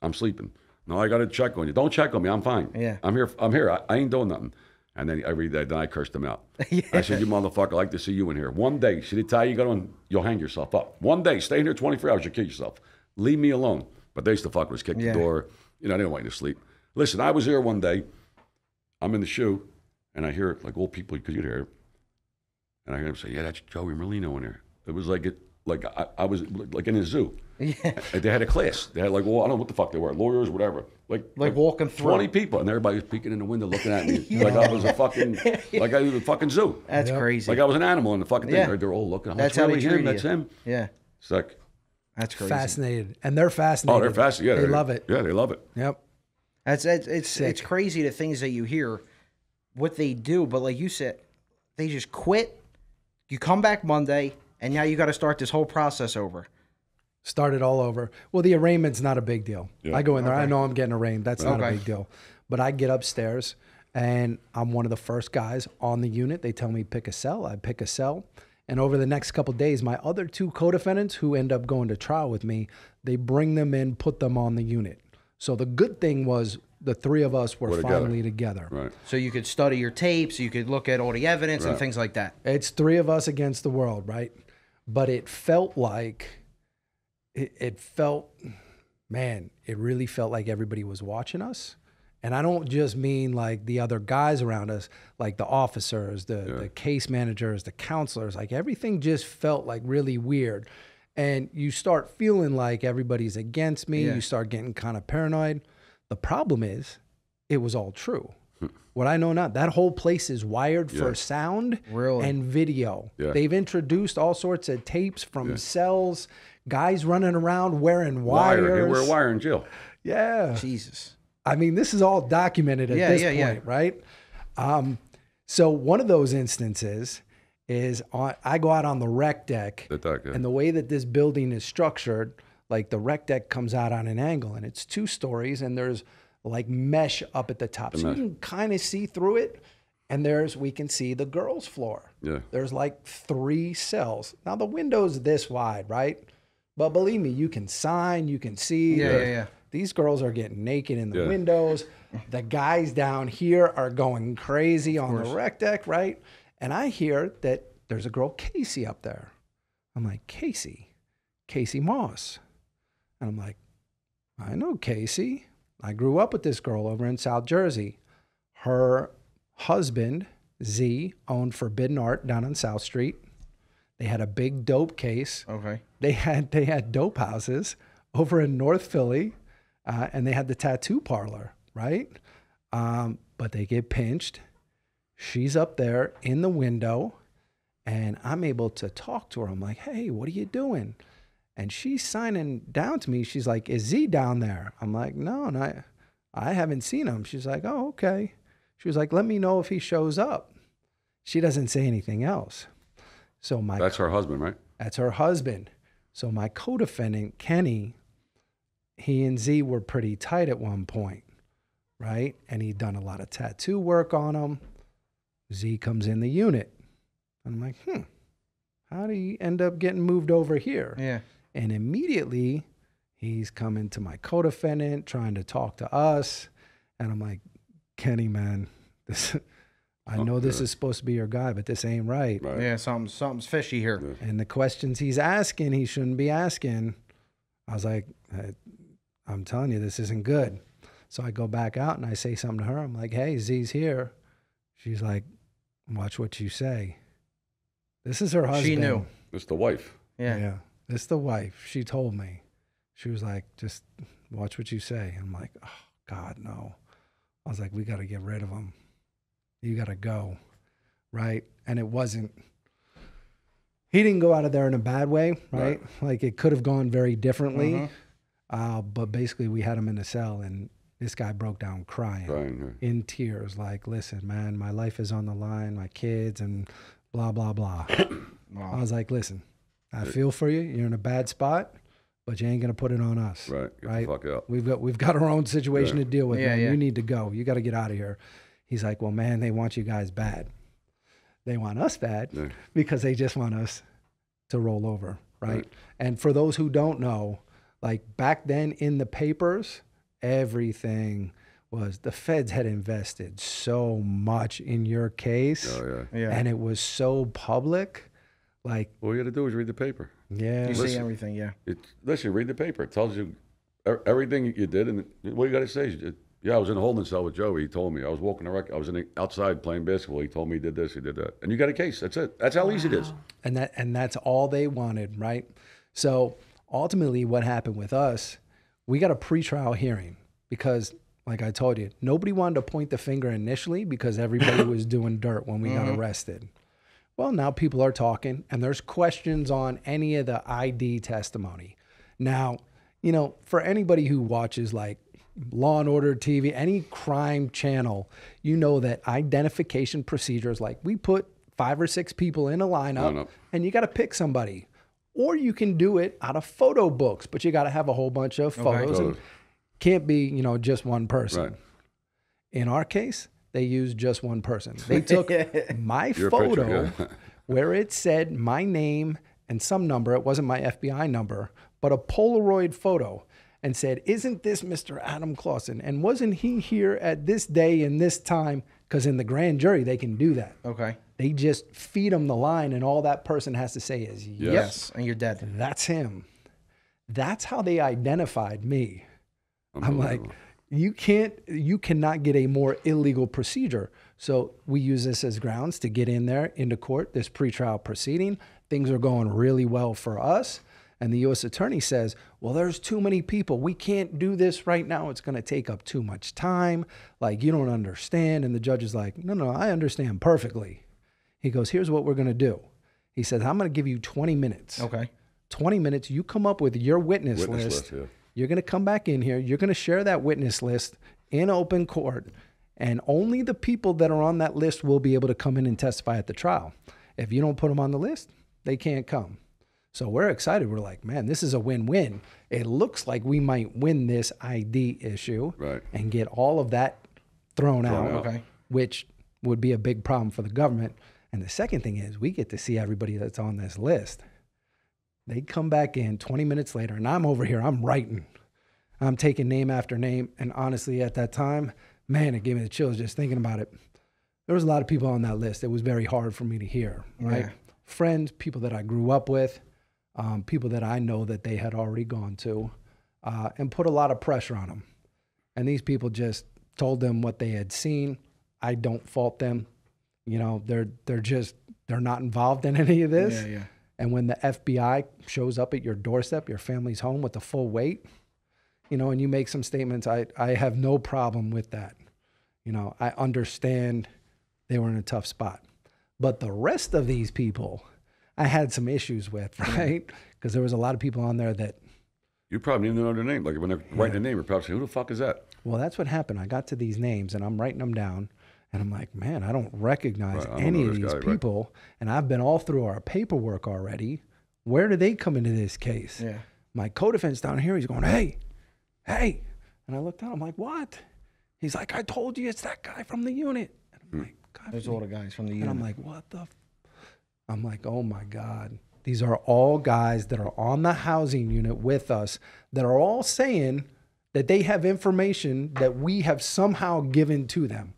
I'm sleeping. No, I got to check on you. Don't check on me. I'm fine. Yeah. I'm here. I ain't doing nothing. And then every day, then I cursed him out. I said, you motherfucker, I'd like to see you in here. One day, see the tie you got on, you'll hang yourself up. One day, stay in here 24 hours, you'll kill yourself. Leave me alone. But they used to fuck with us, kick the door. They didn't want you to sleep. Listen, I was here one day. I'm in the shoe, and I hear it, like old people, because you'd hear it. And I hear him say, yeah, that's Joey Merlino in there. It was I was like in a zoo. Yeah. They had a class. They had I don't know what the fuck they were, lawyers, whatever. Like walking through. 20 people, and everybody was peeking in the window looking at me like I was a fucking, like I was a fucking zoo. That's crazy. Like I was an animal in the fucking thing. Yeah. They're all looking. That's how how they really treat him. you. That's him. Yeah. It's like, That's crazy. Fascinated. And they're fascinated. Oh, they're fascinated. Yeah, they love it. Yeah, they love it. Yep. It's crazy the things that you hear, what they do. But like you said, they just quit. You come back Monday, and now you got to start this whole process over. Start it all over. Well, the arraignment's not a big deal. Yeah. I go in there. I know I'm getting arraigned. That's not a big deal. But I get upstairs, and I'm one of the first guys on the unit. They tell me pick a cell. I pick a cell. And over the next couple of days, my other 2 co-defendants who end up going to trial with me, they bring them in, put them on the unit. So the good thing was the 3 of us were finally together. Right. So you could study your tapes, you could look at all the evidence and things like that. It's 3 of us against the world, right? But it felt like, it really felt like everybody was watching us. And I don't just mean like the other guys around us, like the officers, the case managers, the counselors, like everything just felt like really weird. And you start feeling like everybody's against me. You start getting kind of paranoid. The problem is it was all true. What I know now, that whole place is wired for sound and video. Yeah. They've introduced all sorts of tapes from cells, guys running around wearing wires. They wear wire in jail. Yeah. Jesus. I mean, this is all documented at this point, right? So one of those instances is I go out on the rec deck, and the way that this building is structured, like the rec deck comes out on an angle, and it's 2 stories, and there's like mesh up at the top. So you can kind of see through it, and we can see the girls' floor. Yeah. There's like 3 cells. Now the window's this wide, right? But believe me, you can sign, you can see. These girls are getting naked in the windows. The guys down here are going crazy on the rec deck, right? And I hear that there's a girl, Casey, up there. I'm like, Casey Moss. And I'm like, I know Casey. I grew up with this girl over in South Jersey. Her husband, Z, owned Forbidden Art down on South Street. They had a big dope case. Okay. They had dope houses over in North Philly. And they had the tattoo parlor, right? But they get pinched. She's up there in the window, and I'm able to talk to her. I'm like, hey, what are you doing? And she's signing down to me. She's like, is Z down there? I'm like, no, I haven't seen him. She's like, oh, okay. She was like, let me know if he shows up. She doesn't say anything else. So that's her husband, right? That's her husband. So my co-defendant, Kenny, he and Z were pretty tight at one point, right? And he'd done a lot of tattoo work on him. Z comes in the unit. I'm like, how did he end up getting moved over here? Yeah. And immediately he's coming to my co-defendant, trying to talk to us. And I'm like, Kenny, man, I know this is supposed to be your guy, but this ain't right. Yeah, something's fishy here. Yeah. And the questions he's asking, he shouldn't be asking. I was like, I'm telling you, this isn't good. So I go back out and I say something to her. I'm like, hey, Z's here. She's like, watch what you say. This is her husband. She knew. It's the wife. Yeah. This is the wife. She told me. She was like, just watch what you say. I'm like, oh, God, no. I was like, we got to get rid of him. You got to go. Right? And it wasn't. He didn't go out of there in a bad way, right? Like it could have gone very differently. But basically we had him in a cell and this guy broke down crying in tears. Like, listen, man, my life is on the line, my kids and blah, blah, blah. I was like, listen, I feel for you. You're in a bad spot, but you ain't going to put it on us. Right. Get the fuck out. We've got our own situation to deal with. Man. You need to go. You got to get out of here. He's like, well, man, they want you guys bad. They want us bad because they just want us to roll over, right? And for those who don't know, like back then in the papers, everything was the feds had invested so much in your case, and it was so public. Like all you got to do is read the paper. Yeah, you see everything. Listen, read the paper. It tells you everything you did, and what you got to say is. I was in a holding cell with Joey. He told me. I was walking around. I was outside playing basketball. He told me he did this, he did that. And you got a case. That's it. That's how easy it is. And that's all they wanted, right? So ultimately what happened with us, we got a pretrial hearing because, like I told you, nobody wanted to point the finger initially because everybody was doing dirt when we got arrested. Well, now people are talking, and there's questions on any of the ID testimony. Now, you know, for anybody who watches like Law and Order TV, any crime channel, you know that identification procedures, like we put 5 or 6 people in a lineup and you got to pick somebody. Or you can do it out of photo books, but you got to have a whole bunch of photos. And can't be, you know, just one person. Right. In our case, they used just one person. They took my photo where it said my name and some number. It wasn't my FBI number, but a Polaroid photo, and said, "Isn't this Mr. Adam Clausen? And wasn't he here at this day and this time?" Because in the grand jury, they can do that. Okay. They just feed them the line, and all that person has to say is, yes, and you're dead. That's him. That's how they identified me. I'm like, you cannot get a more illegal procedure. So we use this as grounds to get in there into court, this pretrial proceeding. Things are going really well for us. And the U.S. attorney says, well, there's too many people. We can't do this right now. It's going to take up too much time. Like, you don't understand. And the judge is like, no, I understand perfectly. He goes, here's what we're going to do. He says, I'm going to give you 20 minutes. Okay. 20 minutes. You come up with your witness list. Yeah. You're going to come back in here. You're going to share that witness list in open court. And only the people that are on that list will be able to come in and testify at the trial. If you don't put them on the list, they can't come. So we're excited. We're like, man, this is a win-win. It looks like we might win this ID issue and get all of that thrown out, which would be a big problem for the government. And the second thing is we get to see everybody that's on this list. They come back in 20 minutes later, and I'm over here, I'm writing. I'm taking name after name. And honestly, at that time, man, it gave me the chills just thinking about it. There was a lot of people on that list. It was very hard for me to hear, right? Yeah. Friends, people that I grew up with, people that I know that they had already gone to, and put a lot of pressure on them. And these people just told them what they had seen. I don't fault them. You know, they're not involved in any of this. Yeah, yeah. And when the FBI shows up at your doorstep, your family's home with the full weight, you know, and you make some statements, I have no problem with that. You know, I understand they were in a tough spot. But the rest of these people, I had some issues with, right? Because there was a lot of people on there that... You probably didn't even know their name. Like when they're writing the name, you're probably saying, who the fuck is that? Well, that's what happened. I got to these names, and I'm writing them down. And I'm like, man, I don't recognize any of these people. Right. And I've been all through our paperwork already. Where do they come into this case? Yeah. My co-defense down here, he's going, hey. And I looked out, I'm like, what? He's like, I told you it's that guy from the unit. And I'm like, God. There's all the guys from the unit. And I'm like, what the? I'm like, oh my God. These are all guys that are on the housing unit with us that are all saying that they have information that we have somehow given to them.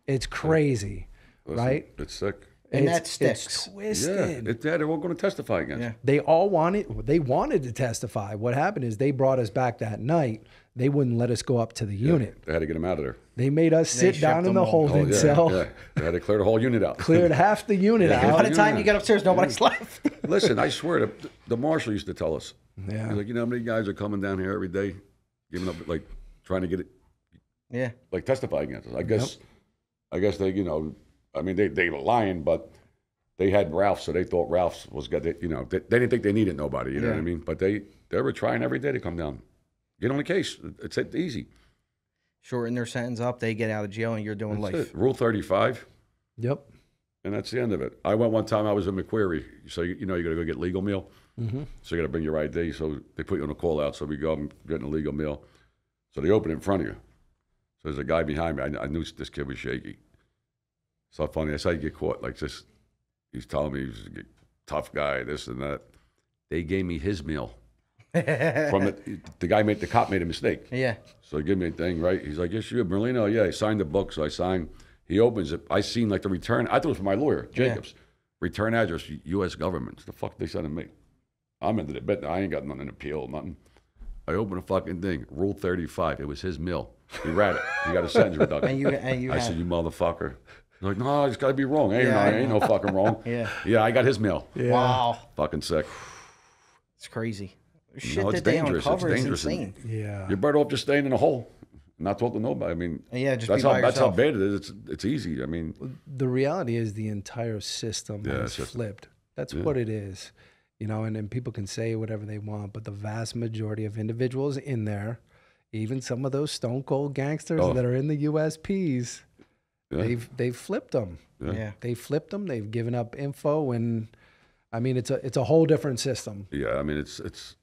It's crazy, right? It's sick. And that sticks. It's twisted. Yeah, they're all going to testify against. Yeah. They wanted to testify. What happened is they brought us back that night. They wouldn't let us go up to the unit. They had to get them out of there. They made us sit down in the holding cell. Yeah. They had to clear the whole unit out. Cleared half the unit out. By the time you get upstairs, nobody's left. Listen, I swear, the marshal used to tell us. Yeah. He's like, you know how many guys are coming down here every day, giving up, like, trying to get it, like, testify against us. I guess they, you know, I mean, they were lying, but they had Ralph, so they thought Ralph was got, you know, they didn't think they needed nobody, you know what I mean? But they were trying every day to come down, get on the case. It's easy. Shorten their sentence up, they get out of jail, and you're doing life. It. Rule 35. Yep. And that's the end of it. I went one time, I was in McQuarrie, so you know you got to go get legal meal. Mm-hmm. So you got to bring your ID. So they put you on a call out. So we go and get a legal meal. So they open it in front of you. So there's a guy behind me. I knew this kid was shaky. So funny. That's how you get caught. Like this, he's telling me he's a tough guy, this and that. They gave me his meal. From the cop made a mistake. Yeah. So he gave me a thing, right? He's like, yes, you're Merlino. Yeah, he signed the book. So I signed. He opens it. I seen like the return. I thought it was for my lawyer, Jacobs. Yeah. Return address, U.S. government. What the fuck they sending me? I'm into the bed. I ain't got nothing in appeal, nothing. I open a fucking thing. Rule 35. It was his meal. He read it. He got a sentence reduction. I said, you motherfucker. He's like, no, it's got to be wrong. Ain't no fucking wrong. Yeah, I got his meal. Yeah. Wow. Fucking sick. It's crazy. Shit, no, it's dangerous. It's dangerous. Insane. Yeah. You're better off just staying in a hole, not talking to nobody. I mean, that's how bad it is. It's easy. I mean, the reality is the entire system is flipped. That's what it is. you know, and then people can say whatever they want, but the vast majority of individuals in there, even some of those stone cold gangsters that are in the USPs, they've flipped them. Yeah. They flipped them. They've given up info, and I mean, it's a whole different system. Yeah, I mean, it's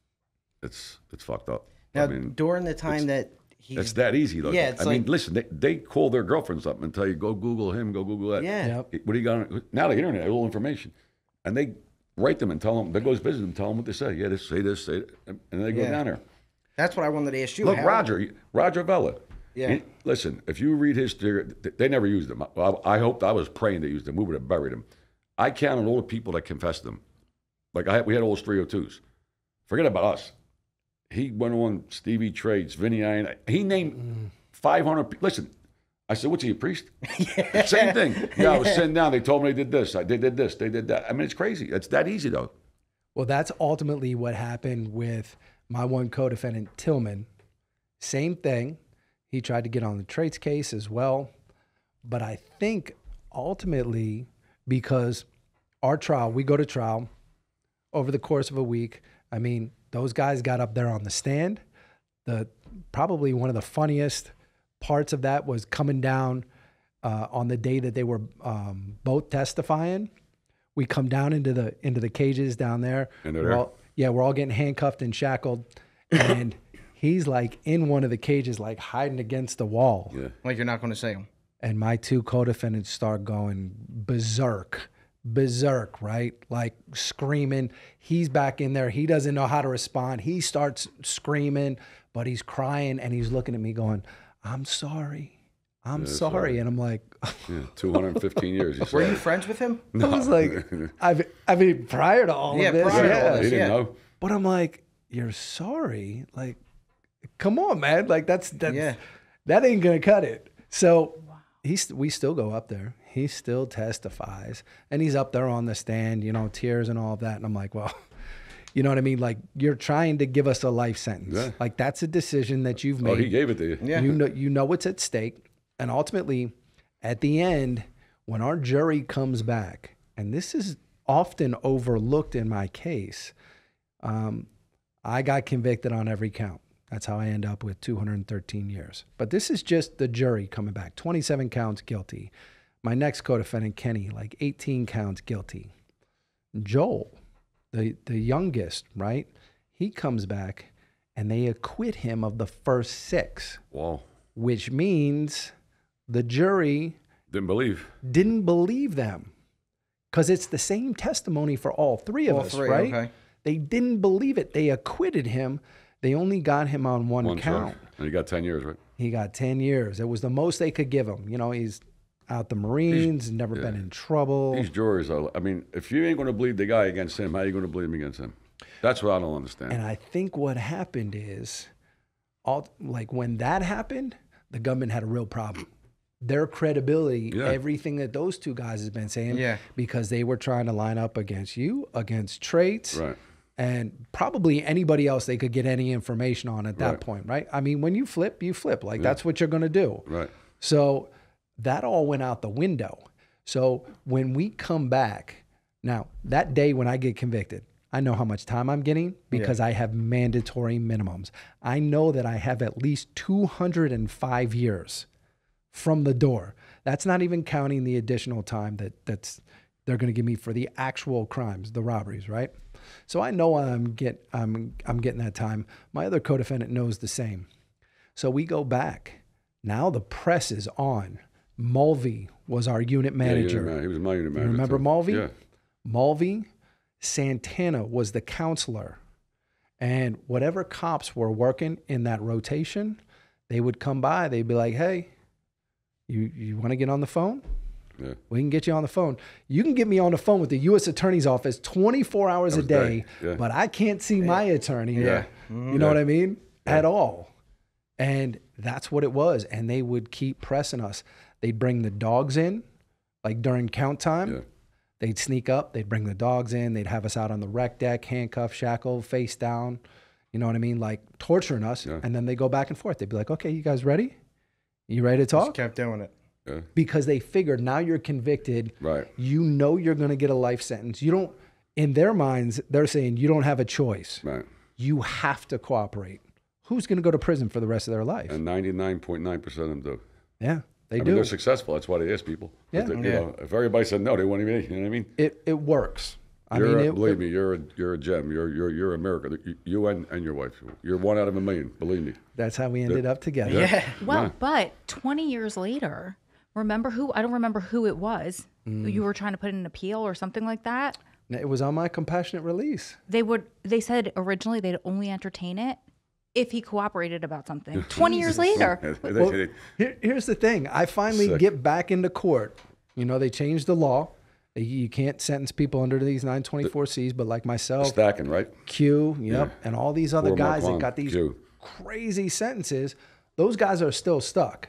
fucked up. Now, I mean, during the time that it's that easy, though. Yeah, it's I mean, listen, they call their girlfriends up and tell you, go Google him, go Google that. Yeah. Yep. What do you got? Now the internet, all information, and they write them and tell them. They goes visit them, tell them what they say. Yeah, say this, say it, and they go down there. That's what I wanted to ask you. Look, Roger Vella. Yeah. Listen, if you read his theory, they never used him. I hoped, I was praying they used him. We would have buried him. I counted all the people that confessed them. Like we had all those 302s. Forget about us. He went on Stevie Trades, Vinny Iron. He named 500 people. Listen, I said, what's he, a priest? Same thing. Yeah, I was sitting down. They told me they did this. They did this. They did that. I mean, it's crazy. It's that easy, though. Well, that's ultimately what happened with my one co-defendant, Tillman. Same thing. He tried to get on the Traits case as well. But I think ultimately, because our trial, we go to trial over the course of a week. I mean, those guys got up there on the stand. Probably one of the funniest parts of that was coming down on the day that they were both testifying. We come down into the cages down there. And they're there? We're all getting handcuffed and shackled. And he's like in one of the cages, like hiding against the wall. Yeah. Like you're not going to say them. And my two co-defendants start going berserk, right? Like screaming. He's back in there. He doesn't know how to respond. He starts screaming, but he's crying and he's looking at me going, I'm sorry. I'm sorry. And I'm like, 215 years. Were you friends with him? I was like, I mean, prior to all of this, prior to all this, He didn't know. But I'm like, you're sorry? Like, come on, man. Like that ain't gonna cut it. So we still go up there. He still testifies, and he's up there on the stand, you know, tears and all of that. And I'm like, well, you know what I mean? Like, you're trying to give us a life sentence. Yeah. Like, that's a decision that you've made. Oh, he gave it to you. Yeah. You know what's at stake. And ultimately, at the end, when our jury comes back, and this is often overlooked in my case, I got convicted on every count. That's how I end up with 213 years. But this is just the jury coming back. 27 counts guilty. My next co-defendant, Kenny, like 18 counts guilty. Joel, the youngest, right? He comes back and they acquit him of the first 6. Wow. Which means the jury didn't believe them. Because it's the same testimony for all three of us, right? Okay. They didn't believe it. They acquitted him. They only got him on one count. Charge. And he got 10 years, right? He got 10 years. It was the most they could give him. You know, he's out the Marines, never been in trouble. These jurors, I mean, if you ain't going to believe the guy against him, how are you going to believe him against him? That's what I don't understand. And I think what happened is, when that happened, the government had a real problem. Their credibility, everything that those two guys have been saying, because they were trying to line up against you, against Traits, right, and probably anybody else they could get any information on at that point, right? I mean, when you flip, you flip. Like, that's what you're going to do. Right. So that all went out the window. So when we come back, now, that day when I get convicted, I know how much time I'm getting because I have mandatory minimums. I know that I have at least 205 years from the door. That's not even counting the additional time that's they're going to give me for the actual crimes, the robberies, right? So I know I'm getting that time. My other co-defendant knows the same. So we go back. Now the press is on. Mulvey was our unit manager. Yeah, he was my unit manager. You remember Mulvey? Yeah. Mulvey, Santana was the counselor. And whatever cops were working in that rotation, they would come by. They'd be like, hey, you want to get on the phone? Yeah. We can get you on the phone. You can get me on the phone with the U.S. Attorney's Office 24 hours a day, but I can't see my attorney. Yeah. You know what I mean? At all. And that's what it was. And they would keep pressing us. They'd bring the dogs in, like during count time. Yeah. They'd sneak up. They'd bring the dogs in. They'd have us out on the rec deck, handcuffed, shackled, face down. You know what I mean? Like torturing us. Yeah. And then they go back and forth. They'd be like, okay, you guys ready? You ready to talk? Just kept doing it. Yeah. Because they figured now you're convicted. Right. You know you're going to get a life sentence. You don't, In their minds, they're saying you don't have a choice. Right. You have to cooperate. Who's going to go to prison for the rest of their life? And 99.9% of them do. Yeah, they I do. mean, they're successful. That's why they ask people. Yeah. You know, if everybody said no, they wouldn't even. You know what I mean? It works. Believe me, you're a gem. You're a miracle. You and your wife. You're 1 out of 1,000,000. Believe me. That's how we ended up together. Yeah. Well, but 20 years later, remember who? I don't remember who it was. You were trying to put in an appeal or something like that. It was on my compassionate release. They said originally they'd only entertain it if he cooperated about something. 20 years later. Well, here's the thing. I finally get back into court. You know, they changed the law. You can't sentence people under these 924Cs, but like myself, Stacking, right? Q, and all these other guys that got these Q. crazy sentences, those guys are still stuck.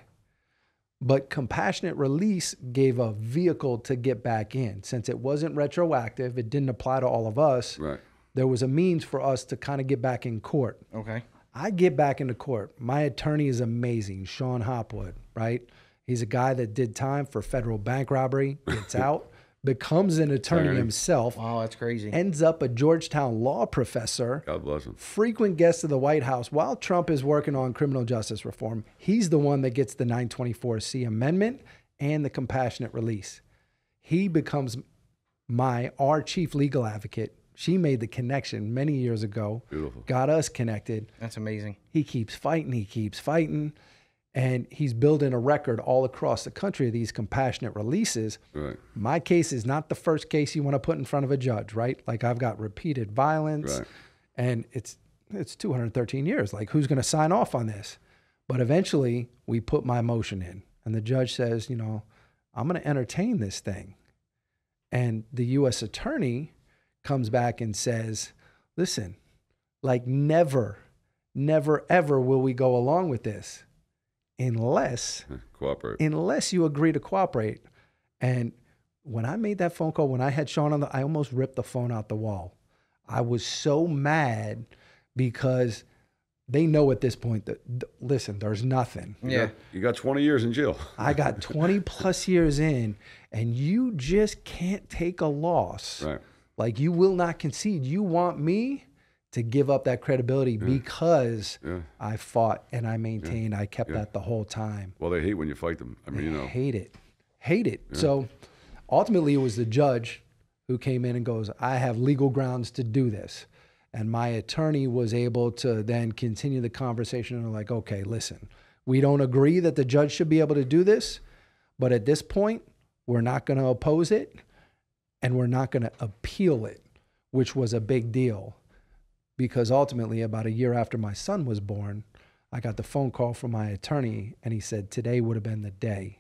But compassionate release gave a vehicle to get back in. Since it wasn't retroactive, it didn't apply to all of us. Right. There was a means for us to kind of get back in court. Okay. I get back into court. My attorney is amazing, Sean Hopwood, right? He's a guy that did time for federal bank robbery, gets out, becomes an attorney himself. Wow, that's crazy. Ends up a Georgetown law professor. God bless him. Frequent guest of the White House while Trump is working on criminal justice reform. He's the one that gets the 924C amendment and the compassionate release. He becomes our chief legal advocate. She made the connection many years ago. Beautiful. Got us connected. That's amazing. He keeps fighting. And he's building a record all across the country of these compassionate releases. Right. My case is not the first case you want to put in front of a judge, right? Like I've got repeated violence, Right. and it's 213 years. Like who's going to sign off on this? But eventually we put my motion in, and the judge says, I'm going to entertain this thing. And the U.S. attorney comes back and says, listen, like never, ever will we go along with this. Unless you agree to cooperate. And when I made that phone call, when I had Sean on I almost ripped the phone out the wall. I was so mad because they know at this point that, listen, there's nothing. Yeah. You got 20 years in jail. I got 20 plus years in, and you just can't take a loss. Right. Like you will not concede. You want me to give up that credibility because I fought and I maintained. I kept that the whole time. Well, they hate when you fight them. I mean, Hate it. Yeah. So ultimately it was the judge who came in and goes, I have legal grounds to do this. And my attorney was able to then continue the conversation and like, okay, listen, we don't agree that the judge should be able to do this, but at this point, we're not going to oppose it and we're not going to appeal it, which was a big deal. Because ultimately, about a year after my son was born, I got the phone call from my attorney, and he said, today would have been the day.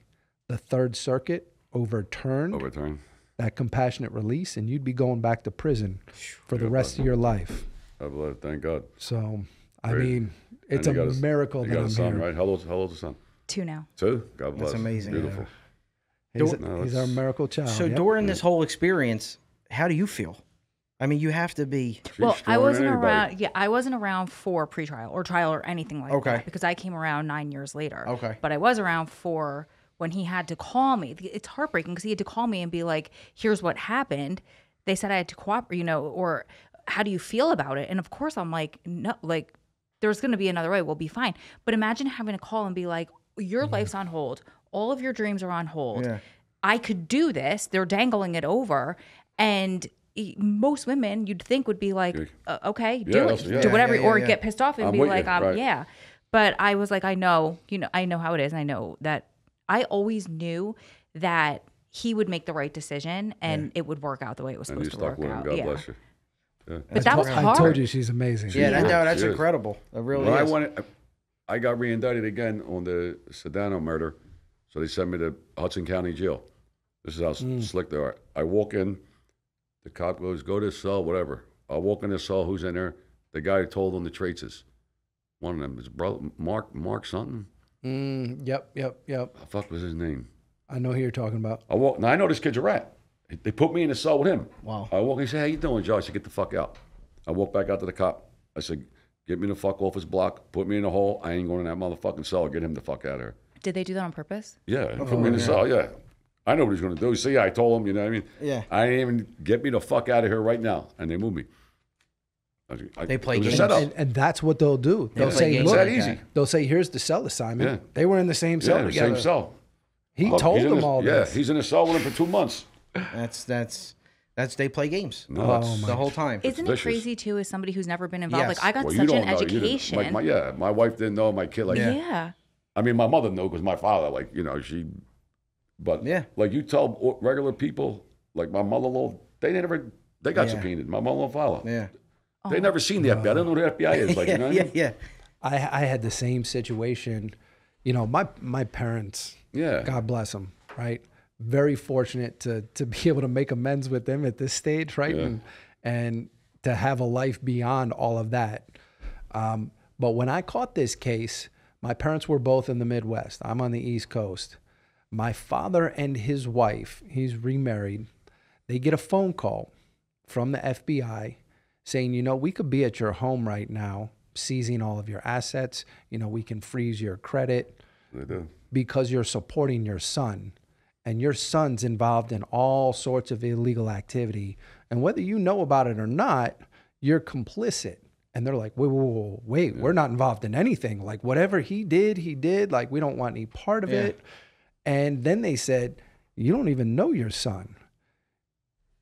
The Third Circuit overturned that compassionate release, and you'd be going back to prison for the rest of your life. Thank God. So, I mean, it's a miracle that I'm son, here. Right? How old's the son? 2 now. 2? God bless. That's amazing. Beautiful. He's our miracle child. So during this whole experience, how do you feel? I mean, you have to be. Well, I wasn't around. Yeah, I wasn't around for pretrial or trial or anything like that because I came around 9 years later. Okay. But I was around for when he had to call me. It's heartbreaking because he had to call me and be like, "Here's what happened." They said I had to cooperate, or how do you feel about it? And of course, I'm like, no, like there's going to be another way. We'll be fine. But imagine having to call and be like, your life's on hold. All of your dreams are on hold. Yeah. I could do this. They're dangling it over, and most women you'd think would be like, okay, do it, do whatever, or get pissed off and be like, yeah. But I was like, I know how it is. And I know that I always knew that he would make the right decision and it would work out the way it was supposed to work out. God bless you. Yeah. But that was hard. I told you she's amazing. Yeah, that's incredible. It really is. I got re-indicted again on the Sedano murder, so they sent me to Hudson County Jail. This is how slick they are. I walk in. The cop goes, go to the cell, whatever. I walk in the cell, who's in there? The guy who told him the traits is one of them. His brother, Mark something? Yep. The fuck was his name? I know who you're talking about. Now I know this kid's a rat. They put me in the cell with him. Wow. I walk, he said, how you doing, Joe? I said, get the fuck out. I walk back out to the cop. I said, get me the fuck off his block, put me in a hole. I ain't going in that motherfucking cell. Get him the fuck out of here. Did they do that on purpose? Yeah, put me in the cell, yeah. I know what he's going to do. See, I told him, you know what I mean? Yeah. I didn't even get me the fuck out of here right now. And they moved me. They play games. And that's what they'll do. They'll say, games look, that easy. They'll say, here's the cell assignment. Yeah. They were in the same cell together. Same cell. He Look, told he's in them the- all Yeah, this. he's in a cell with him for 2 months. That's they play games No, that's, the whole time. Isn't it vicious. crazy too? As somebody who's never been involved, Yes. like I got well, you such don't an know. You didn't- education. Like my wife didn't know. My kid, like, yeah. I mean, my mother knew because my father, like, you know, but Yeah. like you tell regular people, like my mother-in-law, they got Yeah. subpoenaed. My mother-in-law father. Yeah. They never seen the FBI. I don't know who the FBI is. Like, you know what I mean? Yeah. I had the same situation. You know, my parents, Yeah. God bless them, right? Very fortunate to be able to make amends with them at this stage, right? Yeah. And to have a life beyond all of that. But when I caught this case, my parents were both in the Midwest. I'm on the East Coast. My father and his wife, he's remarried, they get a phone call from the FBI saying, you know, we could be at your home right now, seizing all of your assets. You know, we can freeze your credit They do. because you're supporting your son. And your son's involved in all sorts of illegal activity. And whether you know about it or not, you're complicit. And they're like, wait, we're not involved in anything. Like, whatever he did. Like, we don't want any part of it. And then they said, you don't even know your son.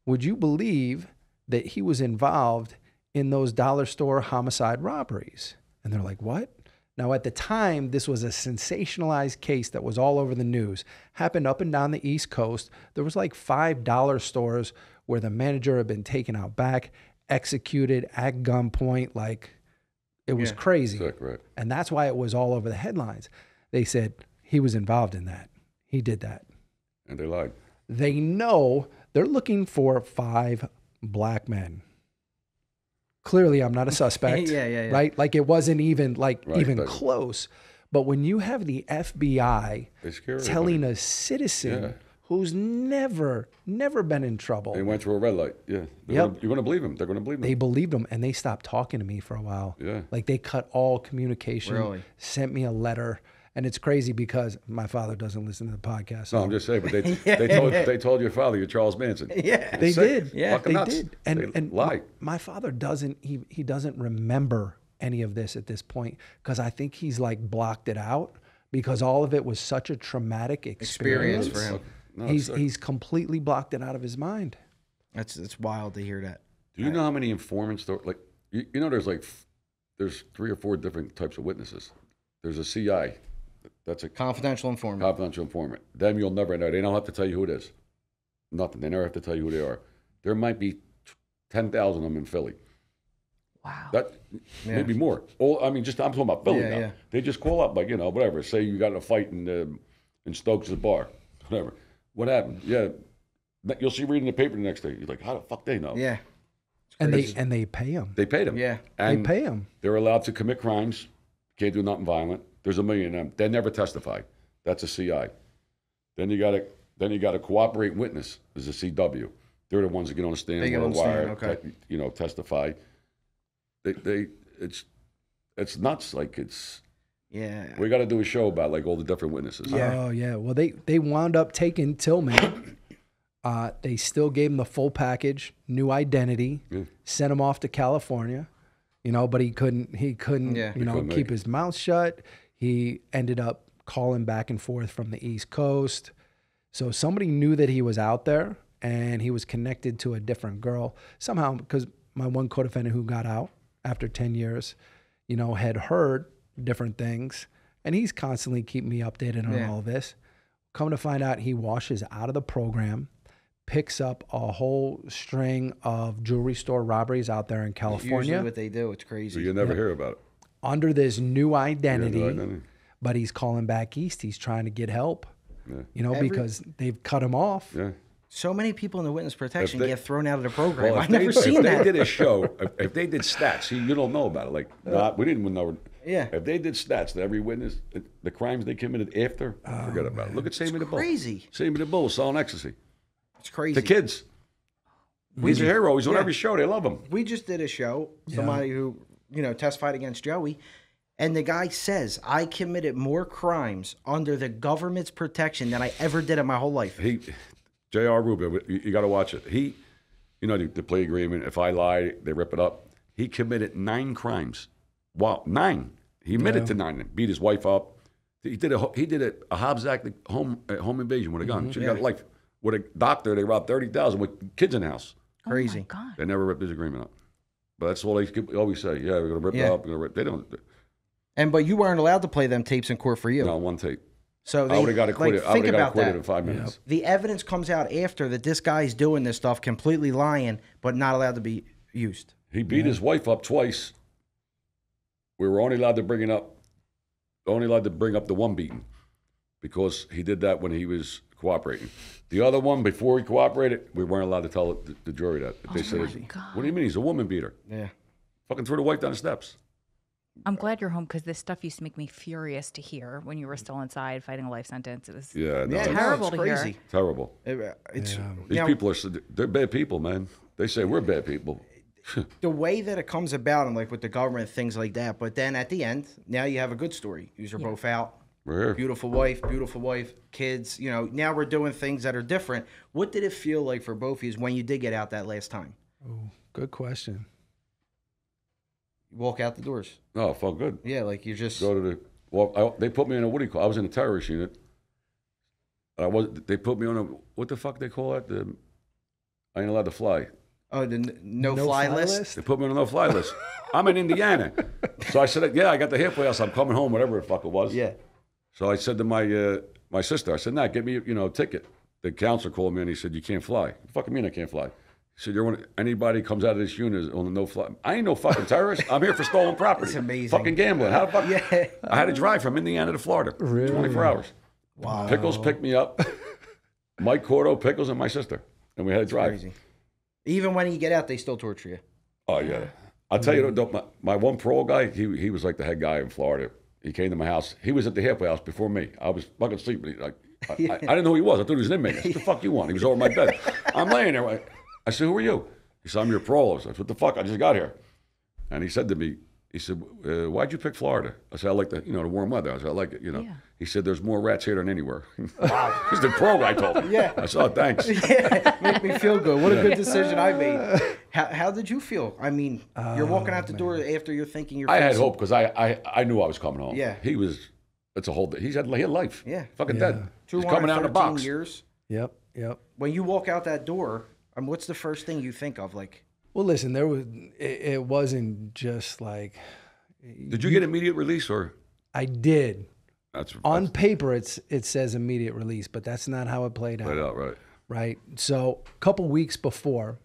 Would you believe that he was involved in those dollar store homicide robberies? And they're like, what? Now, at the time, this was a sensationalized case that was all over the news. Happened up and down the East Coast. There was like $5 stores where the manager had been taken out back, executed at gunpoint. Like, it was crazy. Sick, right. And that's why it was all over the headlines. They said he was involved in that. He did that. And they lied. They know they're looking for 5 black men. Clearly, I'm not a suspect. Yeah. Right? Like, it wasn't even even but- close. But when you have the FBI They scare telling everybody. a citizen Yeah. who's never been in trouble, They went through a red light. Yeah. Yep. You're going to believe them. They're going to believe them. they believed them, and they stopped talking to me for a while. Yeah. Like, they cut all communication, Really? sent me a letter. And it's crazy because my father doesn't listen to the podcast. So No, I'm just saying, but they told your father you're Charles Manson. Yeah. they Sick. did. Yeah. Fucking They nuts. did. They And lie. my father doesn't, he doesn't remember any of this at this point because I think he's like blocked it out because all of it was such a traumatic experience for him. No, it's sick. He's completely blocked it out of his mind. It's wild to hear that. Do you know how many informants there? Like, you know, there's 3 or 4 different types of witnesses. There's a CI. That's a Confidential informant. confidential informant. Them you'll never know. They don't have to tell you who it is. Nothing. They never have to tell you who they are. There might be 10,000 of them in Philly. Wow. That maybe more. I'm talking about Philly Yeah, now. yeah. They just call up, like, you know, whatever. Say you got in a fight in Stokes' bar, whatever. What happened? Yeah, you'll see reading the paper the next day. You're like, how the fuck they know? Yeah. And they pay him. They paid them. Yeah. and They pay him. They're allowed to commit crimes. Can't do nothing violent. There's a million of them. They never testify. That's a CI. Then you got a cooperate witness. Is a CW. They're the ones that get on the stand, They get on on the the stand, wire, okay. testify. It's nuts. Like Yeah. we got to do a show about like all the different witnesses. Yeah. Oh yeah. Well, they wound up taking Tillman. They still gave him the full package, new identity, sent him off to California, you know, but he couldn't Yeah. you know, couldn't keep make his mouth shut. He ended up calling back and forth from the East Coast. So somebody knew that he was out there and he was connected to a different girl somehow because my one co-defendant who got out after 10 years, you know, had heard different things and he's constantly keeping me updated on all of this. Come to find out he washes out of the program, picks up a whole string of jewelry store robberies out there in California Usually what they do, it's So crazy. you never hear about it. under this new identity, Yeah, no identity. but he's calling back east. He's trying to get help, Yeah. you know, because they've cut him off. Yeah. So many people in the witness protection If they- get thrown out of the program. Well, I've never if seen they that. did a show, if they did stats, see, you don't know about it. Like, we didn't even know. Yeah. If they did stats to every witness, the crimes they committed after, forget about it. Look at Sammy the Bull. crazy. Sammy the Bull selling ecstasy. It's crazy. The kids. He's a hero. He's on every show. They love him. We just did a show. Somebody who testified against Joey, And the guy says, I committed more crimes under the government's protection than I ever did in my whole life. J.R. Rubin, you got to watch it. The plea agreement, if I lie, they rip it up. He committed 9 crimes. Wow, 9. He admitted to 9. Beat his wife up. He did a Hobbs Act home invasion with a gun. She got life. With a doctor, they robbed 30,000 with kids in the house. Crazy. Oh my God. They never ripped his agreement up. But that's all they always say. Yeah, we're going to rip it up. We're gonna rip. They don't. But you weren't allowed to play them tapes in court for you. No, one tape. So I would have got acquitted. I would have got acquitted in 5 minutes. The evidence comes out after that this guy's doing this stuff, completely lying, but not allowed to be used. He beat his wife up twice. We were only allowed to bring up the one beating because he did that when he was cooperating. The other one, before he cooperated, we weren't allowed to tell the jury that. They said, "What do you mean? He's a woman beater." Yeah. Fucking threw the wife down the steps. I'm glad you're home because this stuff used to make me furious to hear when you were still inside fighting a life sentence. It was terrible it's to hear. crazy. Terrible. These people they're bad people, man. They say we're bad people. The way that it comes about and like with the government, things like that. But then at the end, now you have a good story. You're both out. We're here. Beautiful wife, kids. Now we're doing things that are different. What did it feel like for both of you when you did get out that last time? Oh, good question. You walk out the doors. Oh, it felt good. Yeah, like you just go to the. They put me in a I was in a terrorist unit. They put me on a what the fuck they call it? I ain't allowed to fly. Oh, the no-fly list? They put me on a no-fly list. I'm in Indiana. So I said, I got the halfway house. I'm coming home, whatever the fuck it was. Yeah. So I said to my sister, I said, get me a ticket. The counselor called me and he said, you can't fly. What the fuck you mean I can't fly? He said, anybody comes out of this unit on a no-fly. I ain't no fucking terrorist. I'm here for stolen property. It's amazing. Fucking gambling. How the fuck? Yeah. I had to drive from Indiana to Florida. Really? 24 hours. Wow. Pickles picked me up. Mike Cordo, Pickles, and my sister. And we had to drive. Crazy. Even when you get out, they still torture you. Oh, yeah. I'll tell you, my one parole guy, he was like the head guy in Florida. He came to my house. He was at the halfway house before me. I was fucking sleeping. I didn't know who he was. I thought he was an inmate. I said, what the fuck you want? He was over my bed. I'm laying there. I said, who are you? He said, I'm your parole. I said, what the fuck? I just got here. And he said to me, he said, why'd you pick Florida? I said, I like the warm weather. I said, I like it, Yeah. He said, there's more rats here than anywhere. Wow. He's the parole guy told me. Yeah. I said, oh, thanks. Yeah, make me feel good. What a good decision I made. How did you feel? I mean, you're walking out the door after you're thinking you're I had hope because I knew I was coming home. Yeah. It's a whole, he had life. Yeah. Fucking dead. He's coming out of the box. Years. Yep. When you walk out that door, what's the first thing you think of? Like, well, listen, it wasn't just like. Did you get immediate release or? I did. On That's paper, it says immediate release, but that's not how it played out. Played out, right. Right. So a couple weeks before,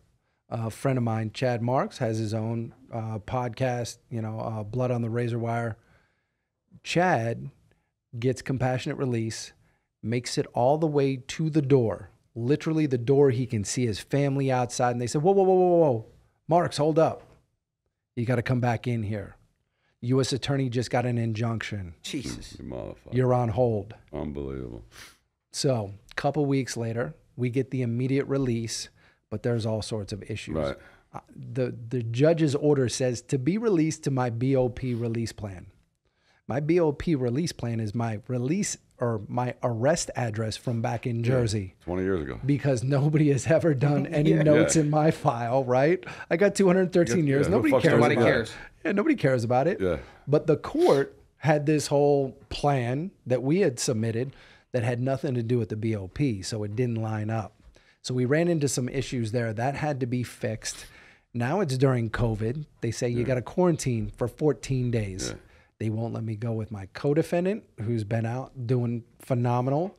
a friend of mine, Chad Marks, has his own podcast, Blood on the Razor Wire. Chad gets compassionate release, makes it all the way to the door, literally the door. He can see his family outside. And they said, whoa. Marks, hold up. You got to come back in here. U.S. attorney just got an injunction. Jesus. You motherfucker. You're on hold. Unbelievable. So a couple weeks later, we get the immediate release, but there's all sorts of issues. Right. The judge's order says to be released to my BOP release plan. My BOP release plan is my release or my arrest address from back in Jersey. 20 years ago. Because nobody has ever done any notes in my file, right? I got 213 years. Nobody cares about it. Yeah, nobody cares about it. Yeah. But the court had this whole plan that we had submitted that had nothing to do with the BOP, so it didn't line up. So we ran into some issues there. That had to be fixed. Now it's during COVID. They say you got to quarantine for 14 days. Yeah. They won't let me go with my co-defendant, who's been out doing phenomenal.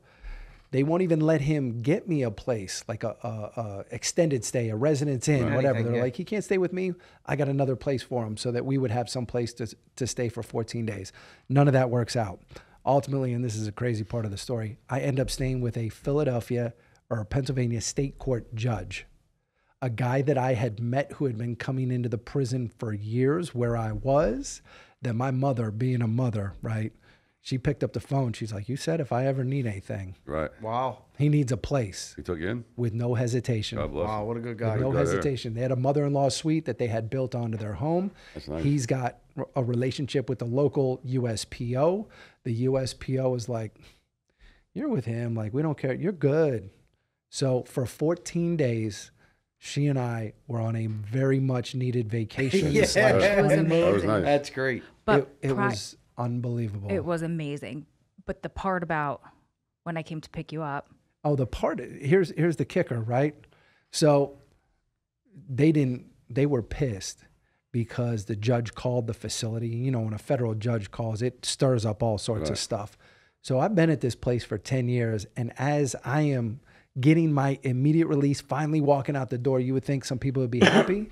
They won't even let him get me a place, like a extended stay, a residence inn, whatever. They're like, he can't stay with me. I got another place for him so that we would have some place to stay for 14 days. None of that works out. Ultimately, and this is a crazy part of the story, I end up staying with a Pennsylvania state court judge, a guy that I had met who had been coming into the prison for years where I was. That my mother, being a mother, right, She picked up the phone. She's like, you said if I ever need anything. Right. Wow. He needs a place. He took you in? With no hesitation. God bless Wow, him. what a good guy. With no hesitation. They had a mother-in-law suite that they had built onto their home. That's nice. He's got a relationship with the local USPO. The USPO is like, you're with him. Like, we don't care. You're good. So for 14 days, she and I were on a very much needed vacation. Yeah. It was amazing. That was nice. That's great. But it was unbelievable. It was amazing. But the part about when I came to pick you up. Oh, here's the kicker, right? So they were pissed because the judge called the facility. You know, when a federal judge calls, it stirs up all sorts of stuff. So I've been at this place for 10 years, and as I am getting my immediate release, finally walking out the door, you would think some people would be happy.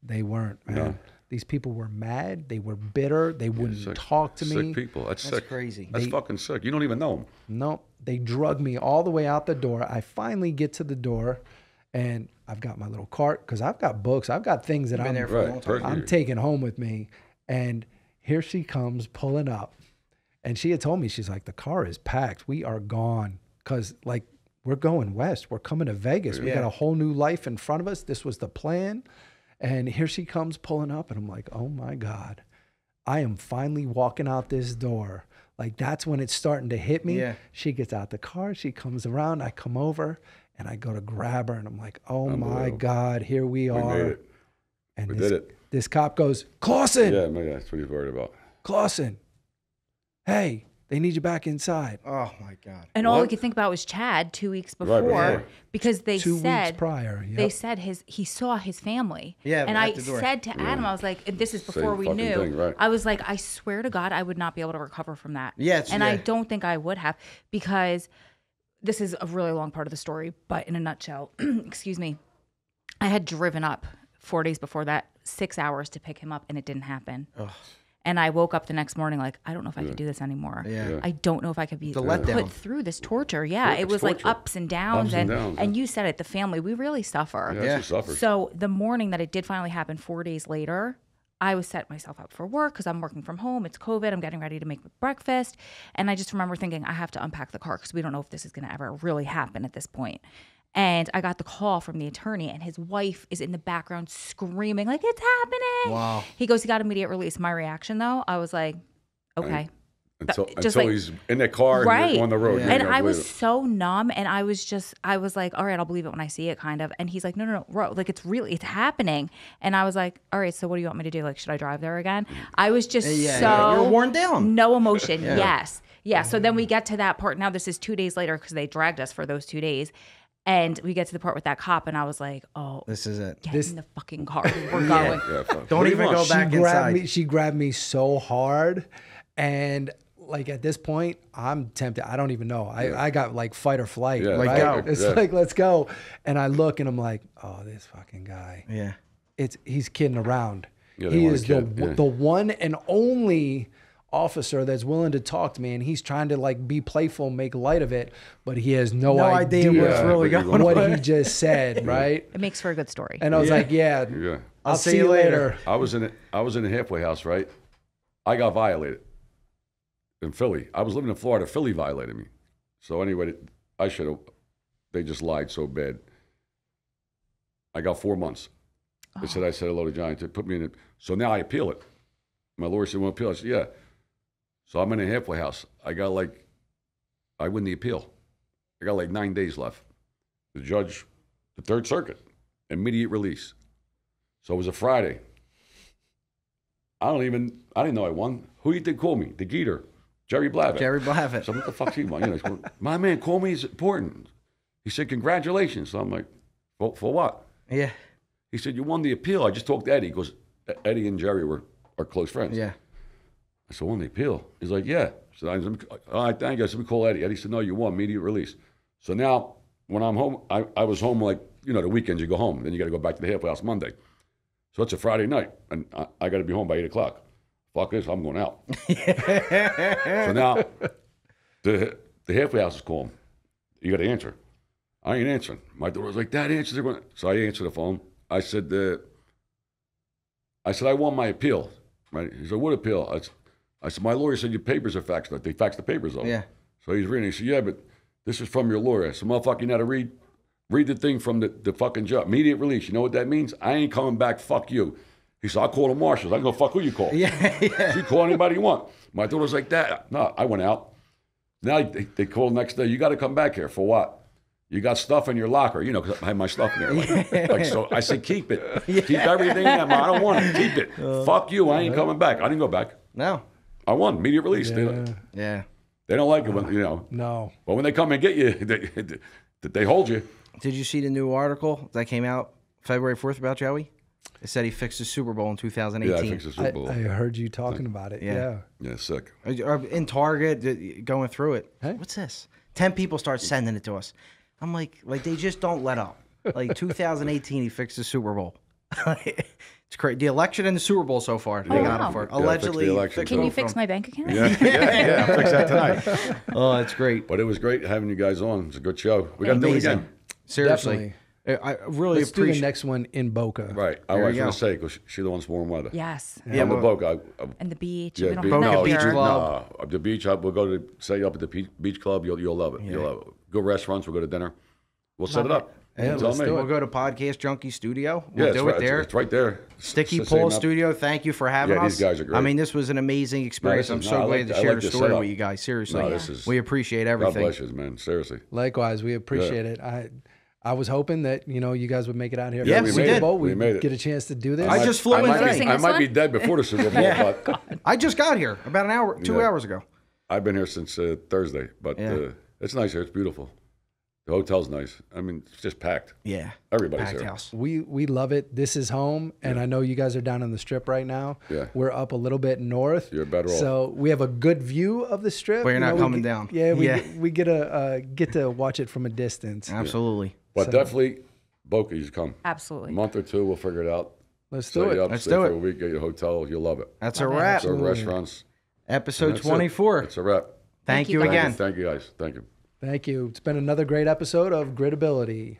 They weren't, man. No. These people were mad. They were bitter. They wouldn't talk to me. Sick people. That's sick. Crazy. That's fucking sick. You don't even know them. No, they drug me all the way out the door. I finally get to the door, and I've got my little cart because I've got books. I've got things that Been there for a long time. I'm taking home with me. And here she comes pulling up. And she had told me, she's like, the car is packed. We are gone because, like, we're going west. We're coming to Vegas. We got a whole new life in front of us. This was the plan. And here she comes pulling up, and I'm like, oh my God, I am finally walking out this door. Like, that's when it's starting to hit me. Yeah. She gets out the car, she comes around, I come over, and I go to grab her, and I'm like, oh my God, here we are. We made it. And We did it. This cop goes, Clausen! Yeah, man, that's what he's worried about. Clausen, hey, they need you back inside. Oh my God. And all I could think about was Chad 2 weeks before, before. because they 2 said weeks prior. Yep. they said he saw his family. Yeah, and at I the door. said to Adam, I was like, and this is before we fucking knew. thing, right. I was like, I swear to God, I would not be able to recover from that. Yeah, and I don't think I would have, because this is a really long part of the story. But in a nutshell, excuse me, I had driven up 4 days before that, 6 hours to pick him up, and it didn't happen. Ugh. And I woke up the next morning like, I don't know if I could do this anymore. Yeah. I don't know if I could be letdown. put through this torture. Yeah, it was like torture. ups and downs. Ups and downs, and you said it, the family, we really suffer. Yeah, she suffers. So the morning that it did finally happen, 4 days later, I was setting myself up for work because I'm working from home. It's COVID. I'm getting ready to make breakfast. And I just remember thinking, I have to unpack the car because we don't know if this is going to ever really happen at this point. And I got the call from the attorney, and his wife is in the background screaming, like, it's happening. Wow. He goes, he got immediate release. My reaction, though, I was like, okay. Until like- he's in the car and you're on the road. Yeah. You're And not I was believe it. so numb, and I was like, all right, I'll believe it when I see it, kind of. And he's like, no, bro, like, it's happening. And I was like, all right, so what do you want me to do? Like, should I drive there again? I was just so You're worn down. no emotion. Yes. Yeah. So then we get to that part. Now this is 2 days later because they dragged us for those 2 days. And we get to the part with that cop, and I was like, oh, This is it. get in the fucking car. We're going. Yeah, fuck. Don't What do you even want? go back inside. She grabbed me so hard, and like at this point, I'm tempted. I don't even know. I got like fight or flight. Yeah, right? go. It's Yeah. like, let's go. And I look, and I'm like, oh, this fucking guy. Yeah. He's kidding around. Yeah, they he want is a kid, yeah. the one and only officer that's willing to talk to me, and he's trying to like be playful, make light of it, but he has no idea what's really what going what on. he just said, right? It makes for a good story. And I was like, yeah, Yeah. I'll see you later. I was in a halfway house, right? I got violated in Philly. I was living in Florida. Philly violated me. So anyway, I should have. They just lied so bad. I got 4 months. They said I said hello to Johnny. They put me in it. So now I appeal it. My lawyer said, "Want to appeal?" I said, "Yeah." So I'm in a halfway house. I win the appeal. I got like 9 days left. The judge, the Third Circuit, immediate release. So it was a Friday. I didn't know I won. Who you think called me? The Geeter, Jerry Blavitt. Jerry Blavitt. So what the fuck's he want? You know, he's going, my man, call me. It's important. He said, congratulations. So I'm like, for what? Yeah. He said, you won the appeal. I just talked to Eddie. He goes, Eddie and Jerry are close friends. Yeah. I said, won the appeal? He's like, yeah. So I said, all right, thank you. I said, we call Eddie. Eddie said, no, you won, immediate release. So now when I'm home, I was home like, you know, the weekends you go home. Then you got to go back to the halfway house Monday. So it's a Friday night, and I got to be home by 8 o'clock. Fuck this, I'm going out. So now the halfway house is calling. You got to answer. I ain't answering. My daughter was like, Dad, answer. So I answered the phone. I said, I won my appeal. Right? He said, what appeal? I said, my lawyer said your papers are faxed. They faxed the papers over. Yeah. So he's reading. He said, yeah, but this is from your lawyer. I said, motherfucker, you know how to read? Read the thing from the fucking judge. Immediate release. You know what that means? I ain't coming back. Fuck you. He said, I'll call the marshals. I can go, fuck who you call. Yeah. You call anybody you want. My daughter's like that. No, I went out. Now they call the next day. You got to come back here. For what? You got stuff in your locker. You know, because I had my stuff in there. Like, so I said, keep it. Yeah. Keep everything in there. I don't want it. Keep it. Fuck you. I ain't coming back. I didn't go back. No. I won. Immediate release. Yeah. They don't like it when, you know. No. But when they come and get you, they hold you. Did you see the new article that came out February 4th about Joey? It said he fixed the Super Bowl in 2018. Yeah, I fixed the Super Bowl. I heard you talking about it. Yeah. Yeah, sick. In Target, going through it. Hey? What's this? 10 people start sending it to us. I'm like they just don't let up. Like 2018, he fixed the Super Bowl. It's crazy. The election and the Super Bowl so far. They got him for it. Allegedly. Can you fix my bank account? Yeah, I'll fix that tonight. Oh, it's great. But it was great having you guys on. It's a good show. We got to do it again. Seriously. Definitely. I really Let's appreciate do the next one in Boca. Right. I was going to say, because she's the one's warm weather. Yes. Yeah, I'm a Boca. And the beach. Yeah, We don't beach, have Boca that Beach here. Club. No, the beach, we'll go to, say, up at the beach club. You'll love it. You'll love it. Go restaurants. We'll go to dinner. We'll set it up. Yeah, Tell let's me. do We'll go to Podcast Junkie Studio. We'll Yeah, do it's it there. It's right there. Sticky It's the same Pole up. Studio, thank you for having Yeah, us. these guys are great. I mean, this was an amazing experience. I'm so glad to share the story with you guys. Seriously. No, this is, we appreciate God everything. bless you, man. Seriously. Likewise, we appreciate it. I was hoping that you guys would make it out here. Yeah, for the we Super did. Bowl. We made it. Get a chance to do this. I just flew in today. I might be dead before the Super Bowl, but I just got here about an hour, 2 hours ago. I've been here since Thursday. But it's nice here. It's beautiful. The hotel's nice. I mean, it's just packed. Yeah. Everybody's Packed here. house. We love it. This is home, and I know you guys are down on the Strip right now. Yeah. We're up a little bit north. You're better off. So we have a good view of the Strip. But you're not we coming get- down. Yeah, Yeah. we get to watch it from a distance. Absolutely. But definitely, Boca, you come. Absolutely. A month or two, we'll figure it out. Let's do Set you it. up, Let's stay do for it. a week, get your hotel. You'll love it. That's a wrap. Go to restaurants. Episode That's it. 24. It's a wrap. Thank you you guys. again. Thank you, guys. Thank you. Thank you. It's been another great episode of Gritability.